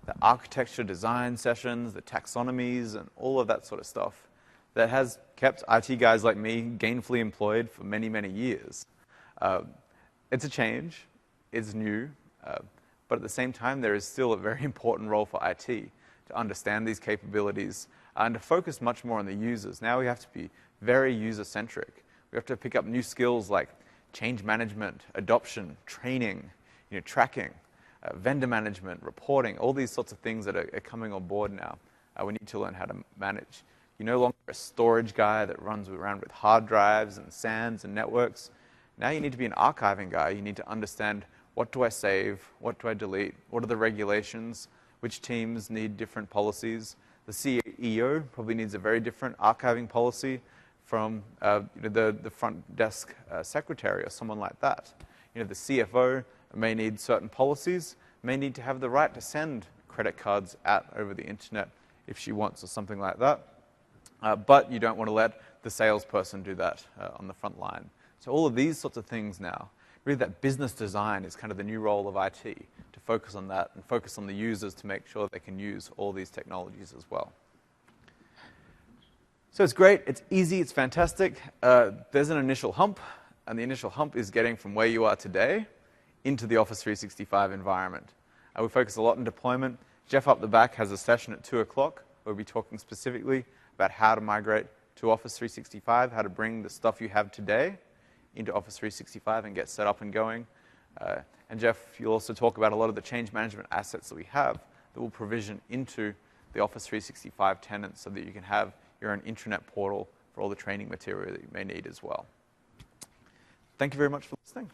the architecture design sessions, the taxonomies, and all of that sort of stuff that has kept IT guys like me gainfully employed for many, many years. It's a change, it's new, but at the same time, there is still a very important role for IT to understand these capabilities and to focus much more on the users. Now we have to be very user-centric. We have to pick up new skills like change management, adoption, training, tracking, vendor management, reporting, all these sorts of things that are coming on board now. We need to learn how to manage. You're no longer a storage guy that runs around with hard drives and SANs and networks. Now you need to be an archiving guy. You need to understand, what do I save? What do I delete? What are the regulations? Which teams need different policies? The CEO probably needs a very different archiving policy from the front desk secretary or someone like that. The CFO may need certain policies, may need to have the right to send credit cards out over the internet if she wants or something like that. But you don't want to let the salesperson do that on the front line. So all of these sorts of things now, really that business design is kind of the new role of IT, to focus on that and focus on the users to make sure they can use all these technologies as well. So it's great, it's easy, it's fantastic. There's an initial hump, and the initial hump is getting from where you are today into the Office 365 environment. We focus a lot on deployment. Jeff up the back has a session at 2 o'clock. We'll be talking specifically about how to migrate to Office 365, how to bring the stuff you have today into Office 365 and get set up and going. And Jeff, you'll also talk about a lot of the change management assets that we have that will provision into the Office 365 tenants so that you can have your own intranet portal for all the training material that you may need as well. Thank you very much for listening.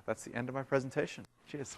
That's the end of my presentation. Cheers.